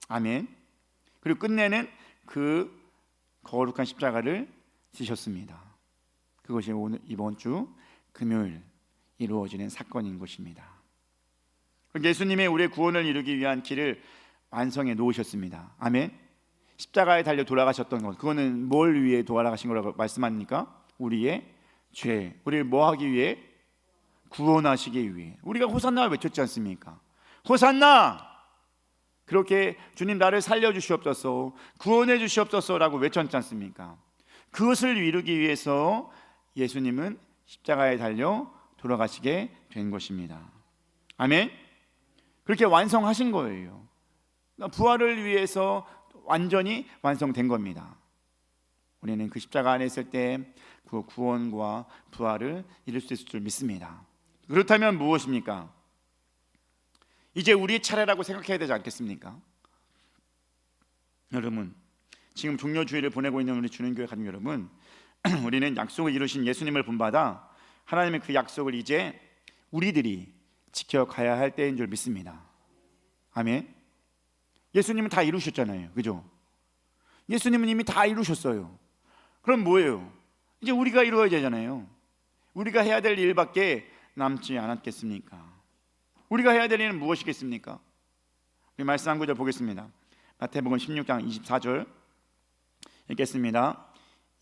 아멘. 그리고 끝내는 그 거룩한 십자가를 지셨습니다. 그것이 오늘 이번 주 금요일 이루어지는 사건인 것입니다. 예수님의 우리의 구원을 이루기 위한 길을 완성해 놓으셨습니다. 아멘. 십자가에 달려 돌아가셨던 것, 그거는 뭘 위해 돌아가신 거라고 말씀합니까? 우리의 죄, 우리를 뭐 하기 위해? 구원하시기 위해. 우리가 호산나 외쳤지 않습니까? 호산나! 그렇게 주님 나를 살려주시옵소서, 구원해 주시옵소서라고 외쳤지 않습니까? 그것을 이루기 위해서 예수님은 십자가에 달려 돌아가시게 된 것입니다. 아멘. 그렇게 완성하신 거예요. 부활을 위해서 완전히 완성된 겁니다. 우리는 그 십자가 안에 있을 때 그 구원과 부활을 이룰 수 있을 줄 믿습니다. 그렇다면 무엇입니까? 이제 우리의 차례라고 생각해야 되지 않겠습니까? 여러분, 지금 종료주일을 보내고 있는 우리 주님교회 가족 여러분, 우리는 약속을 이루신 예수님을 본받아 하나님의 그 약속을 이제 우리들이 지켜가야 할 때인 줄 믿습니다. 아멘. 예수님은 다 이루셨잖아요, 그죠? 예수님은 이미 다 이루셨어요. 그럼 뭐예요? 이제 우리가 이루어야 되잖아요. 우리가 해야 될 일밖에 남지 않았겠습니까? 우리가 해야 될 일은 무엇이겠습니까? 우리 말씀 한 구절 보겠습니다. 마태복음 16장 24절 읽겠습니다.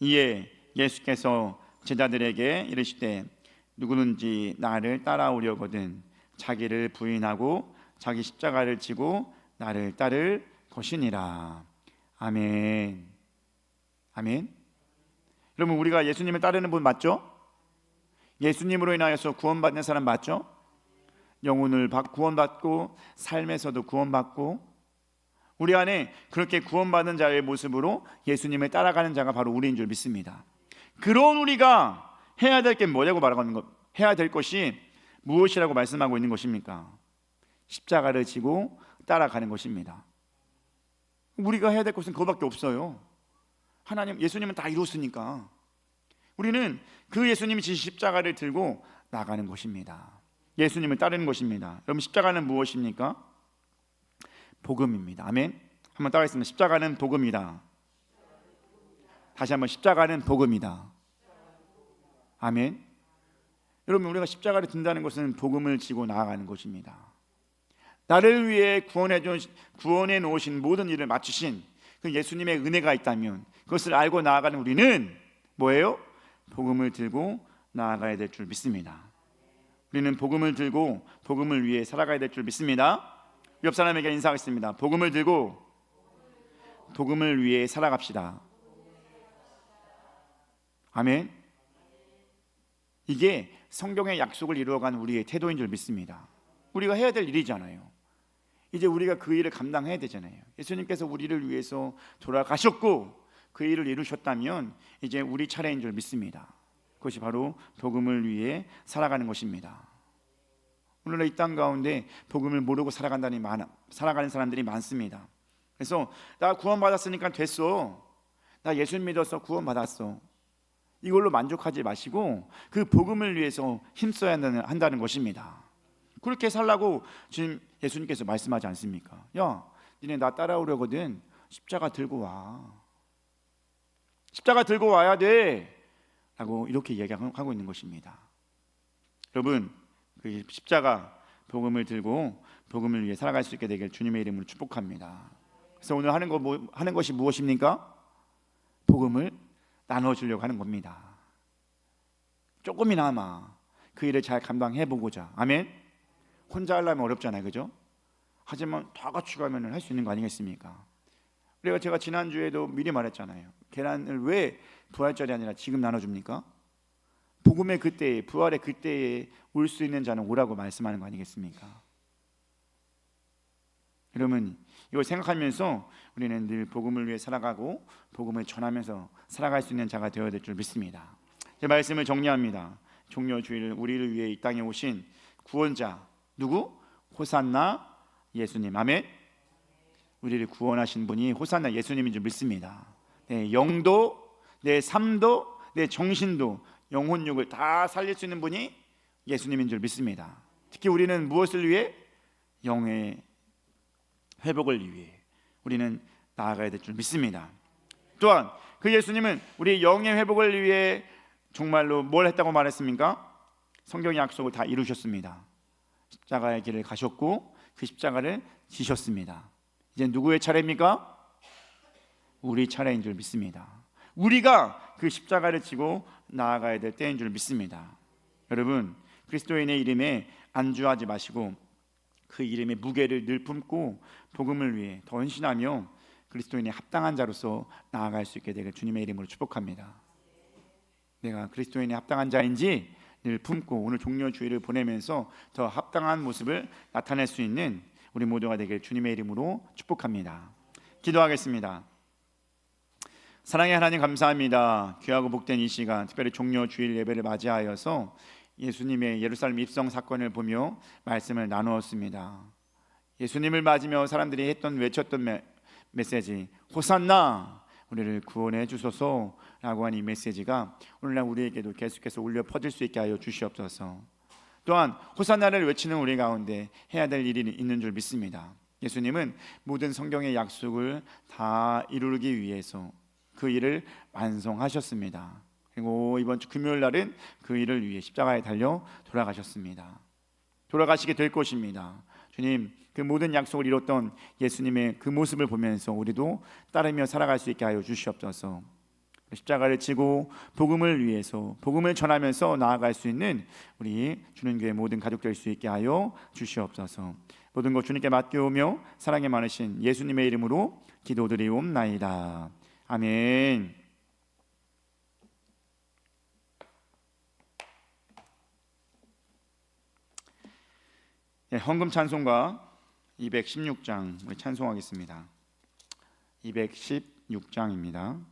이에 예수께서 제자들에게 이르시되 누구든지 나를 따라오려거든 자기를 부인하고 자기 십자가를 지고 나를 따를 것이니라. 아멘. 아멘. 여러분, 우리가 예수님을 따르는 분 맞죠? 예수님으로 인하여서 구원받는 사람 맞죠? 영혼을 구원받고 삶에서도 구원받고, 우리 안에 그렇게 구원받는 자의 모습으로 예수님을 따라가는 자가 바로 우리인 줄 믿습니다. 그런 우리가 해야 될 게 뭐냐고 말하는 것, 해야 될 것이 무엇이라고 말씀하고 있는 것입니까? 십자가를 지고 따라가는 것입니다. 우리가 해야 될 것은 그거밖에 없어요. 하나님, 예수님은 다 이뤘으니까 우리는 그 예수님이 지신 십자가를 들고 나가는 것입니다. 예수님을 따르는 것입니다. 여러분, 십자가는 무엇입니까? 복음입니다. 아멘. 한번 따라하겠습니다. 십자가는 복음이다. 다시 한번, 십자가는 복음이다. 아멘. 여러분, 우리가 십자가를 든다는 것은 복음을 지고 나아가는 것입니다. 나를 위해 구원해 놓으신 모든 일을 마치신 그 예수님의 은혜가 있다면 그것을 알고 나아가는 우리는 뭐예요? 복음을 들고 나아가야 될 줄 믿습니다. 우리는 복음을 들고 복음을 위해 살아가야 될 줄 믿습니다. 옆 사람에게 인사하겠습니다. 복음을 들고 복음을 위해 살아갑시다. 아멘. 이게 성경의 약속을 이루어간 우리의 태도인 줄 믿습니다. 우리가 해야 될 일이잖아요. 이제 우리가 그 일을 감당해야 되잖아요. 예수님께서 우리를 위해서 돌아가셨고 그 일을 이루셨다면 이제 우리 차례인 줄 믿습니다. 그것이 바로 복음을 위해 살아가는 것입니다. 오늘날 이 땅 가운데 복음을 모르고 살아가는 사람들이 많습니다. 그래서 나 구원받았으니까 됐어, 나 예수 믿어서 구원받았어, 이걸로 만족하지 마시고 그 복음을 위해서 힘써야 한다는 것입니다. 그렇게 살라고 지금 예수님께서 말씀하지 않습니까? 야, 니네 나 따라오려거든 십자가 들고 와, 십자가 들고 와야 돼 라고 이렇게 얘기하고 있는 것입니다. 여러분, 그 십자가 복음을 들고 복음을 위해 살아갈 수 있게 되길 주님의 이름으로 축복합니다. 그래서 오늘 하는 것이 무엇입니까? 복음을 나눠주려고 하는 겁니다. 조금이나마 그 일을 잘 감당해 보고자. 아멘. 혼자 하려면 어렵잖아요, 그죠? 하지만 다 같이 가면 할 수 있는 거 아니겠습니까? 그래서 제가 지난주에도 미리 말했잖아요. 계란을 왜 부활절이 아니라 지금 나눠줍니까? 복음의 그때에, 부활의 그때에 올 수 있는 자는 오라고 말씀하는 거 아니겠습니까? 여러분, 이걸 생각하면서 우리는 늘 복음을 위해 살아가고 복음을 전하면서 살아갈 수 있는 자가 되어야 될 줄 믿습니다. 제 말씀을 정리합니다. 종료주일 우리를 위해 이 땅에 오신 구원자 누구? 호산나 예수님. 아멘. 우리를 구원하신 분이 호산나 예수님인 줄 믿습니다. 내 영도, 내 삶도, 내 정신도, 영혼육을 다 살릴 수 있는 분이 예수님인 줄 믿습니다. 특히 우리는 무엇을 위해? 영의 회복을 위해 우리는 나아가야 될 줄 믿습니다. 또한 그 예수님은 우리 영의 회복을 위해 정말로 뭘 했다고 말했습니까? 성경의 약속을 다 이루셨습니다. 십자가의 길을 가셨고 그 십자가를 지셨습니다. 이제 누구의 차례입니까? 우리 차례인 줄 믿습니다. 우리가 그 십자가를 지고 나아가야 될 때인 줄 믿습니다. 여러분, 그리스도인의 이름에 안주하지 마시고 그 이름의 무게를 늘 품고 복음을 위해 더 헌신하며 그리스도인의 합당한 자로서 나아갈 수 있게 되길 주님의 이름으로 축복합니다. 내가 그리스도인의 합당한 자인지 늘 품고 오늘 종려 주일을 보내면서 더 합당한 모습을 나타낼 수 있는 우리 모두가 되길 주님의 이름으로 축복합니다. 기도하겠습니다. 사랑의 하나님, 감사합니다. 귀하고 복된 이 시간, 특별히 종려 주일 예배를 맞이하여서 예수님의 예루살렘 입성 사건을 보며 말씀을 나누었습니다. 예수님을 맞으며 사람들이 외쳤던 메시지, 호산나, 우리를 구원해 주소서라고 하는 이 메시지가 오늘날 우리에게도 계속해서 울려 퍼질 수 있게 하여 주시옵소서. 또한 호산나를 외치는 우리 가운데 해야 될 일이 있는 줄 믿습니다. 예수님은 모든 성경의 약속을 다 이루기 위해서 그 일을 완성하셨습니다. 그리고 이번 주 금요일 날은 그 일을 위해 십자가에 달려 돌아가셨습니다. 돌아가시게 될 것입니다. 주님, 그 모든 약속을 이뤘던 예수님의 그 모습을 보면서 우리도 따르며 살아갈 수 있게 하여 주시옵소서. 십자가를 지고 복음을 위해서 복음을 전하면서 나아갈 수 있는 우리 주는교회 모든 가족 될 수 있게 하여 주시옵소서. 모든 것 주님께 맡겨오며 사랑이 많으신 예수님의 이름으로 기도드리옵나이다. 아멘. 헌금 찬송가 216장 우리 찬송하겠습니다. 216장입니다.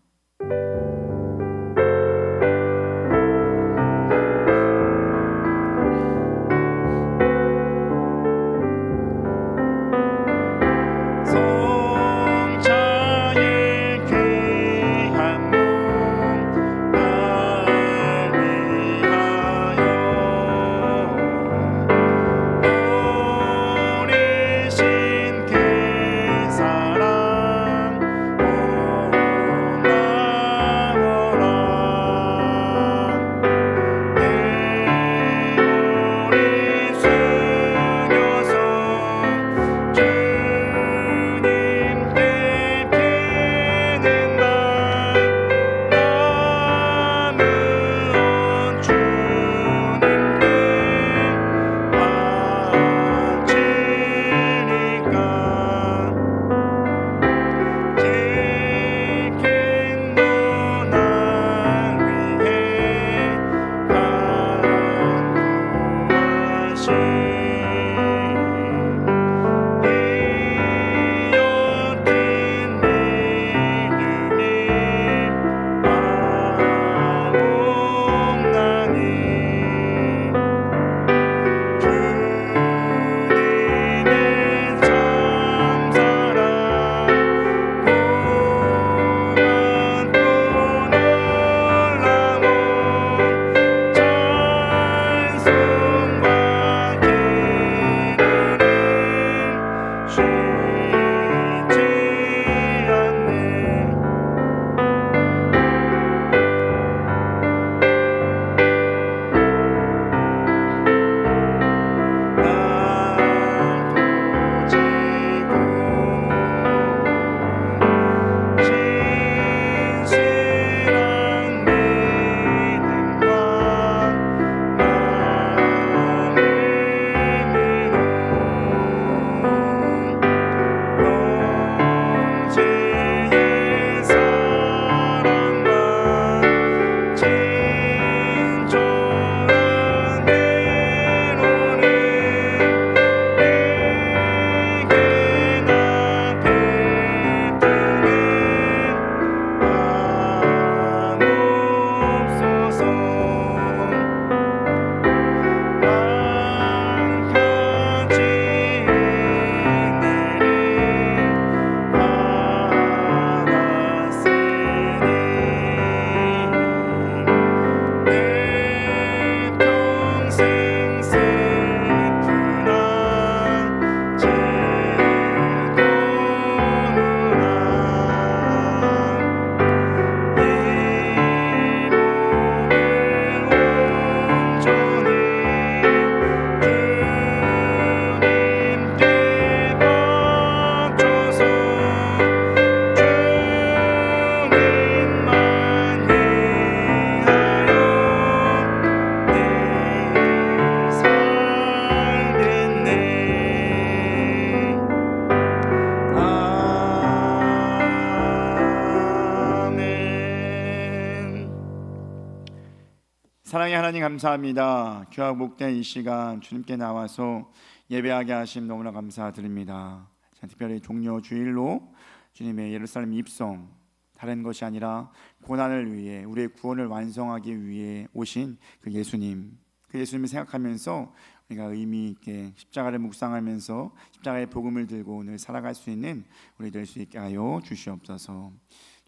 사랑의 하나님 감사합니다. 귀하고 복된 이 시간 주님께 나와서 예배하게 하심 너무나 감사드립니다. 특별히 종려 주일로 주님의 예루살렘 입성, 다른 것이 아니라 고난을 위해 우리의 구원을 완성하기 위해 오신 그 예수님을 생각하면서 우리가 의미 있게 십자가를 묵상하면서 십자가의 복음을 들고 오늘 살아갈 수 있는 우리 될 수 있게 하여 주시옵소서.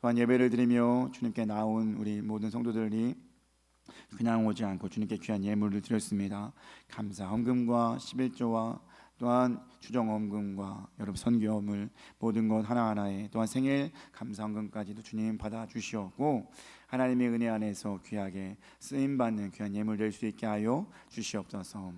또한 예배를 드리며 주님께 나온 우리 모든 성도들이 그냥 오지 않고 주님께 귀한 예물을 드렸습니다. 감사 헌금과 11조와 또한 주정 헌금과 여러분 선교물 모든 것 하나하나에 또한 생일 감사 헌금까지도 주님 받아 주시옵고 하나님의 은혜 안에서 귀하게 쓰임 받는 귀한 예물 될 수 있게 하여 주시옵소서.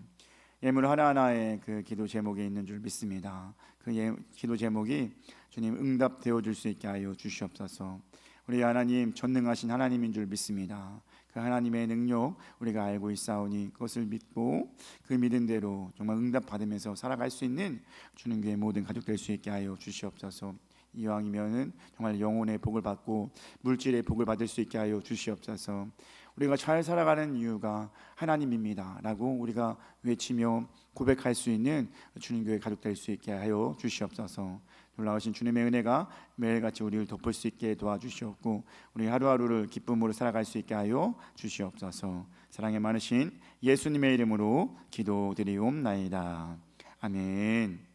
예물 하나하나에 그 기도 제목에 있는 줄 믿습니다. 그 기도 제목이 주님 응답되어 줄 수 있게 하여 주시옵소서. 우리 하나님 전능하신 하나님인 줄 믿습니다. 그 하나님의 능력 우리가 알고 있사오니 그것을 믿고 그 믿은 대로 정말 응답 받으면서 살아갈 수 있는 주는 교회 모든 가족 될 수 있게 하여 주시옵소서. 이왕이면은 정말 영혼의 복을 받고 물질의 복을 받을 수 있게 하여 주시옵소서. 우리가 잘 살아가는 이유가 하나님입니다 라고 우리가 외치며 고백할 수 있는 주님 교회 가족 될 수 있게 하여 주시옵소서. 놀라우신 주님의 은혜가 매일같이 우리를 덮을 수 있게 도와주시옵고 우리 하루하루를 기쁨으로 살아갈 수 있게 하여 주시옵소서. 사랑에 많으신 예수님의 이름으로 기도드리옵나이다. 아멘.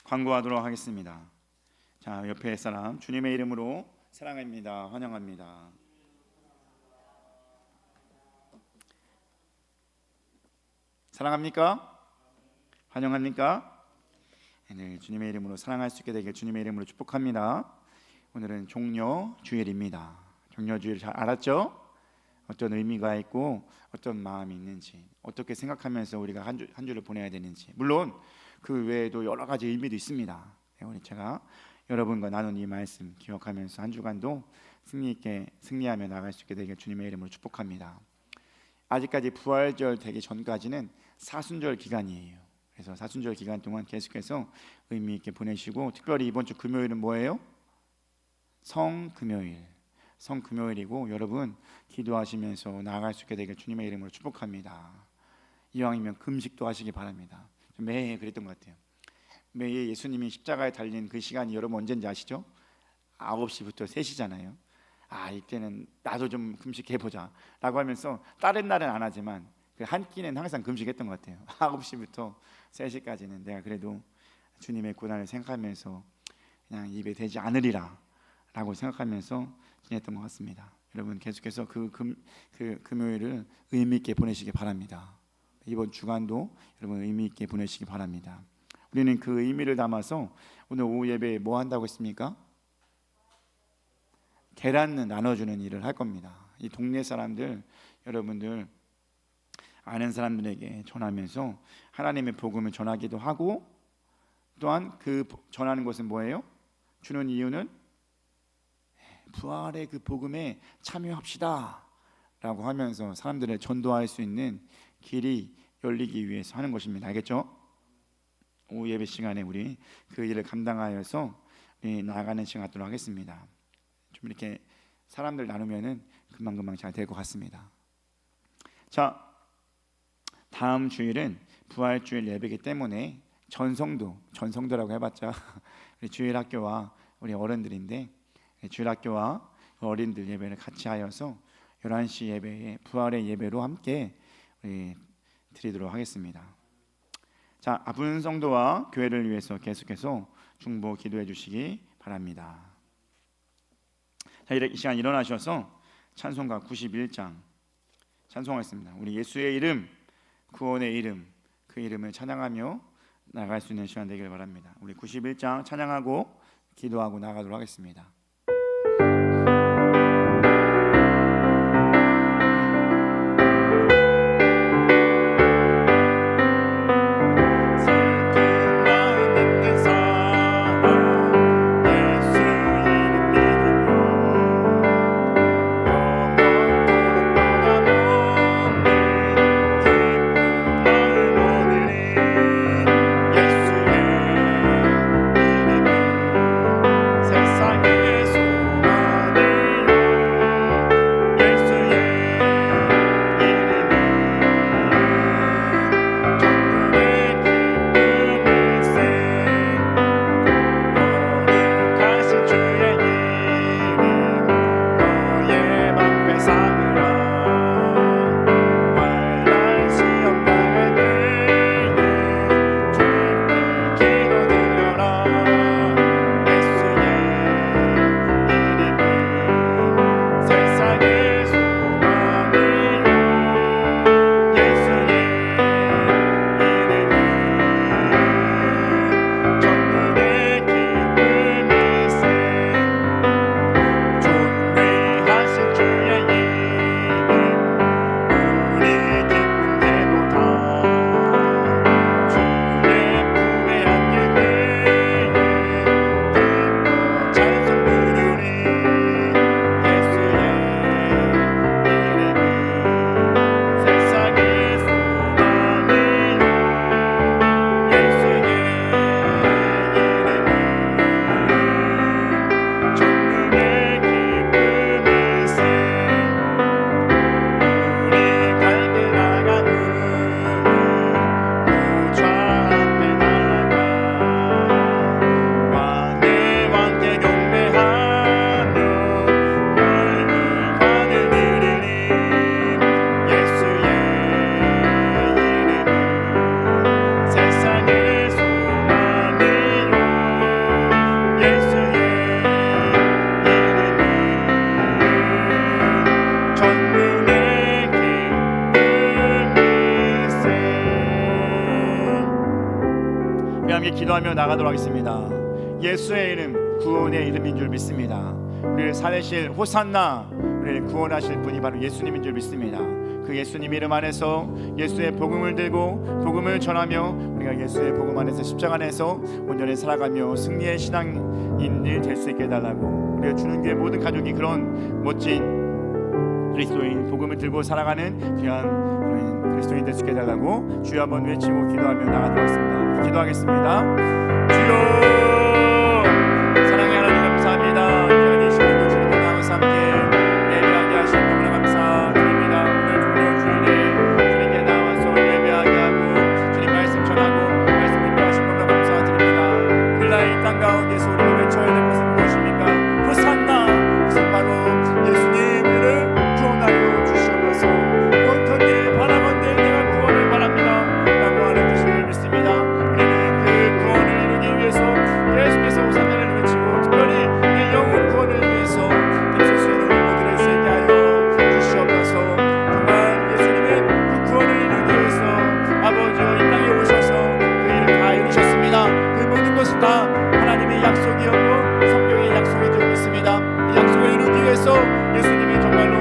광고하도록 하겠습니다. 자, 옆에 사람 주님의 이름으로 사랑합니다. 환영합니다. 사랑합니까? 환영합니까? 네, 주님의 이름으로 사랑할 수 있게 되길 주님의 이름으로 축복합니다. 오늘은 종려 주일입니다. 종려 주일 잘 알았죠? 어떤 의미가 있고 어떤 마음이 있는지, 어떻게 생각하면서 우리가 한 주를 보내야 되는지, 물론 그 외에도 여러 가지 의미도 있습니다. 오늘 제가 여러분과 나눈 이 말씀 기억하면서 한 주간도 승리 있게 승리하며 나갈 수 있게 되길 주님의 이름으로 축복합니다. 아직까지 부활절 되기 전까지는 사순절 기간이에요. 그래서 사순절 기간 동안 계속해서 의미 있게 보내시고, 특별히 이번 주 금요일은 뭐예요? 성금요일. 성금요일이고 여러분 기도하시면서 나아갈 수 있게 되길 주님의 이름으로 축복합니다. 이왕이면 금식도 하시기 바랍니다. 매해 그랬던 것 같아요. 매해 예수님이 십자가에 달린 그 시간이 여러분 언제인지 아시죠? 9시부터 3시잖아요. 이때는 나도 좀 금식해보자 라고 하면서 다른 날은 안 하지만 그 한 끼는 항상 금식했던 것 같아요. 9시부터 3시까지는 내가 그래도 주님의 고난을 생각하면서 그냥 입에 대지 않으리라 라고 생각하면서 지냈던 것 같습니다. 여러분 계속해서 그 금요일을 의미 있게 보내시기 바랍니다. 이번 주간도 여러분 의미 있게 보내시기 바랍니다. 우리는 그 의미를 담아서 오늘 오후 예배에 뭐 한다고 했습니까? 계란 나눠주는 일을 할 겁니다. 이 동네 사람들, 여러분들 아는 사람들에게 전하면서 하나님의 복음을 전하기도 하고, 또한 그 전하는 것은 뭐예요? 주는 이유는 부활의 그 복음에 참여합시다 라고 하면서 사람들을 전도할 수 있는 길이 열리기 위해서 하는 것입니다. 알겠죠? 오후 예배 시간에 우리 그 일을 감당하여서 나아가는 시간 갖도록 하겠습니다. 좀 이렇게 사람들 나누면은 금방금방 잘 될 것 같습니다. 자, 다음 주일은 부활주일 예배이기 때문에 전성도라고 해봤자 우리 주일학교와 우리 어른들인데, 주일학교와 어린들 예배를 같이 하여서 11시 예배에 부활의 예배로 함께 우리 드리도록 하겠습니다. 자, 아픈 성도와 교회를 위해서 계속해서 중보 기도해 주시기 바랍니다. 자, 이 시간 일어나셔서 찬송가 91장 찬송하겠습니다. 우리 예수의 이름, 구원의 이름, 그 이름을 찬양하며 나갈 수 있는 시간 되길 바랍니다. 우리 91장 찬양하고 기도하고 나가도록 하겠습니다. 기도하며 나가도록 하겠습니다. 예수의 이름 구원의 이름인 줄 믿습니다. 우리를 살리실 호산나, 우리를 구원하실 분이 바로 예수님인 줄 믿습니다. 그 예수님 이름 안에서 예수의 복음을 들고 복음을 전하며 우리가 예수의 복음 안에서 십자가 안에서 온전히 살아가며 승리의 신앙인을 될 수 있게 해달라고, 우리가 주는 교회 모든 가족이 그런 멋진 그리스도인 복음을 들고 살아가는 귀한 그리스도인 될 수 있게 해달라고 주여 한번 외치고 기도하며 나가도록 하겠습니다. 기도하겠습니다. 주여, 사랑의 하나님 감사합니다. 귀한 이 시간도 주님과 나와서 함께 예배하게 하신 너무나 감사드립니다. 오늘 종료 주일에 주님께 나와서 예배하게 하고 주님 말씀 전하고 말씀 듣게 하신 너무나 감사드립니다. 오늘 나의 이 땅 가운데서 우리가 외쳐야 될 것은 무엇입니까? 호산나, 그것은 바로 예수님을 구원하여 주시옵소서. 온 천지에 바라건대 내가 구원을 바랍니다 라고 하는 뜻을 믿습니다. 우리는 그 구원을 이루기 위해서 계속해서 호산나를 외치고, 특별히 내 영혼 구원을 위해서 빈소수의 우리 모두를 쓰게 하여 주시옵소서. 정말 예수님은 그 구원을 이루기 위해서 아버지여 이 땅에 오셔서 그 일을 다 이루셨습니다. 그 모든 것은 다 하나님의 약속이었고 성경의 약속인 줄 믿습니다. 이 약속을 이루기 위해서 예수님이 정말로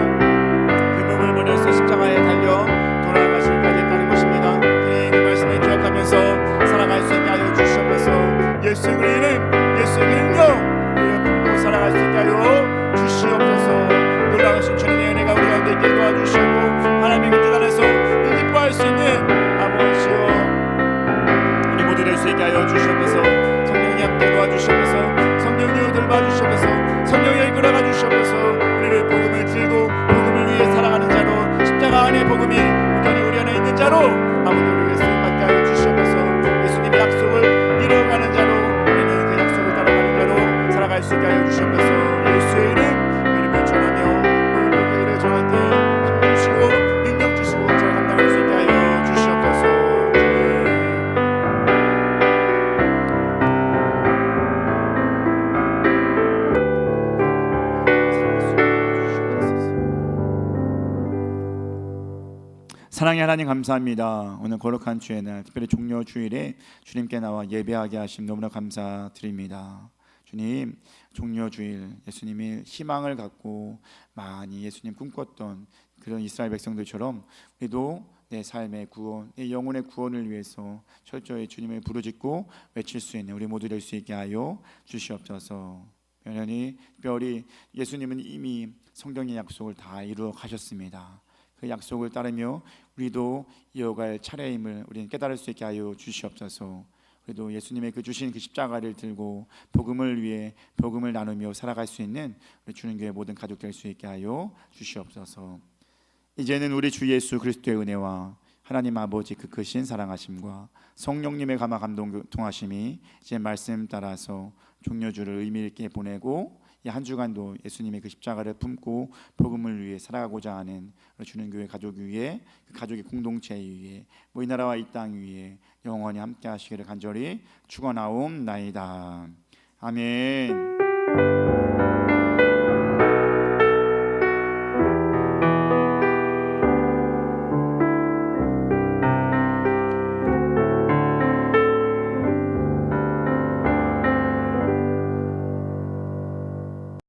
그 몸을 보내서 십자가에 달려 돌아가시기까지 했다는 것입니다. 그 말씀을 기억하면서 살아갈 수 있게 하여 주시옵소서. 예수의 이름, 예수의 능력 우리가 품고 살아갈 수 있게 하여 주시옵소서. 놀라우신 주님의 은혜가 우리 가운데 있게 도와주시고 하나님의 그 뜻 안에서 기뻐할 수 있는 아버지여 우리 모두 될 수 있게 하여 주시옵소서. 성령이 함께 도와주시옵소서. 성령이 돌봐주시옵소서. 성령이 이끌어가 주시옵소서. 우리를 복음을 들고 복음을 위해 살아가는 자로, 십자가 안에 복음이 온전히 우리 안에 있는 자로 아버지 우리 위해 쓰임받게 하여 주시옵소서. 예수님의 약속을 이루어가는 자로, 우리는 그 약속을 따라가는 자로 살아갈 수 있게 하여 주시옵소서. 예수의 이름을 전하며 오늘도 그 일을 전할 때 힘 주시고 능력 주시고 잘 감당할 수 있게 하여 주시옵소서. 사랑의 하나님 감사합니다. 오늘 거룩한 주의 날, 특별히 종려 주일에 주님께 나와 예배하게 하심 너무나 감사드립니다. 주님, 종려 주일 예수님이 희망을 갖고 많이 예수님 꿈꿨던 그런 이스라엘 백성들처럼 우리도 내 삶의 구원, 내 영혼의 구원을 위해서 철저히 주님을 부르짖고 외칠 수 있는 우리 모두 될 수 있게 하여 주시옵소서. 특별히 예수님은 이미 성경의 약속을 다 이루어 가셨습니다. 그 약속을 따르며 우리도 이어갈 차례임을 우리는 깨달을 수 있게 하여 주시옵소서. 그래도 예수님의 그 주신 그 십자가를 들고 복음을 위해 복음을 나누며 살아갈 수 있는 우리 주는 교회 모든 가족 될 수 있게 하여 주시옵소서. 이제는 우리 주 예수 그리스도의 은혜와 하나님 아버지 그 크신 사랑하심과 성령님의 감화 감동 통하심이 이제 말씀 따라서 종려주를 의미 있게 보내고 이 한 주간도 예수님의 그 십자가를 품고 복음을 위해 살아가고자 하는 주는 교회 가족 위에, 그 가족의 공동체 위에, 이 나라와 이 땅 위에 영원히 함께 하시기를 간절히 축원하옵나이다. 아멘.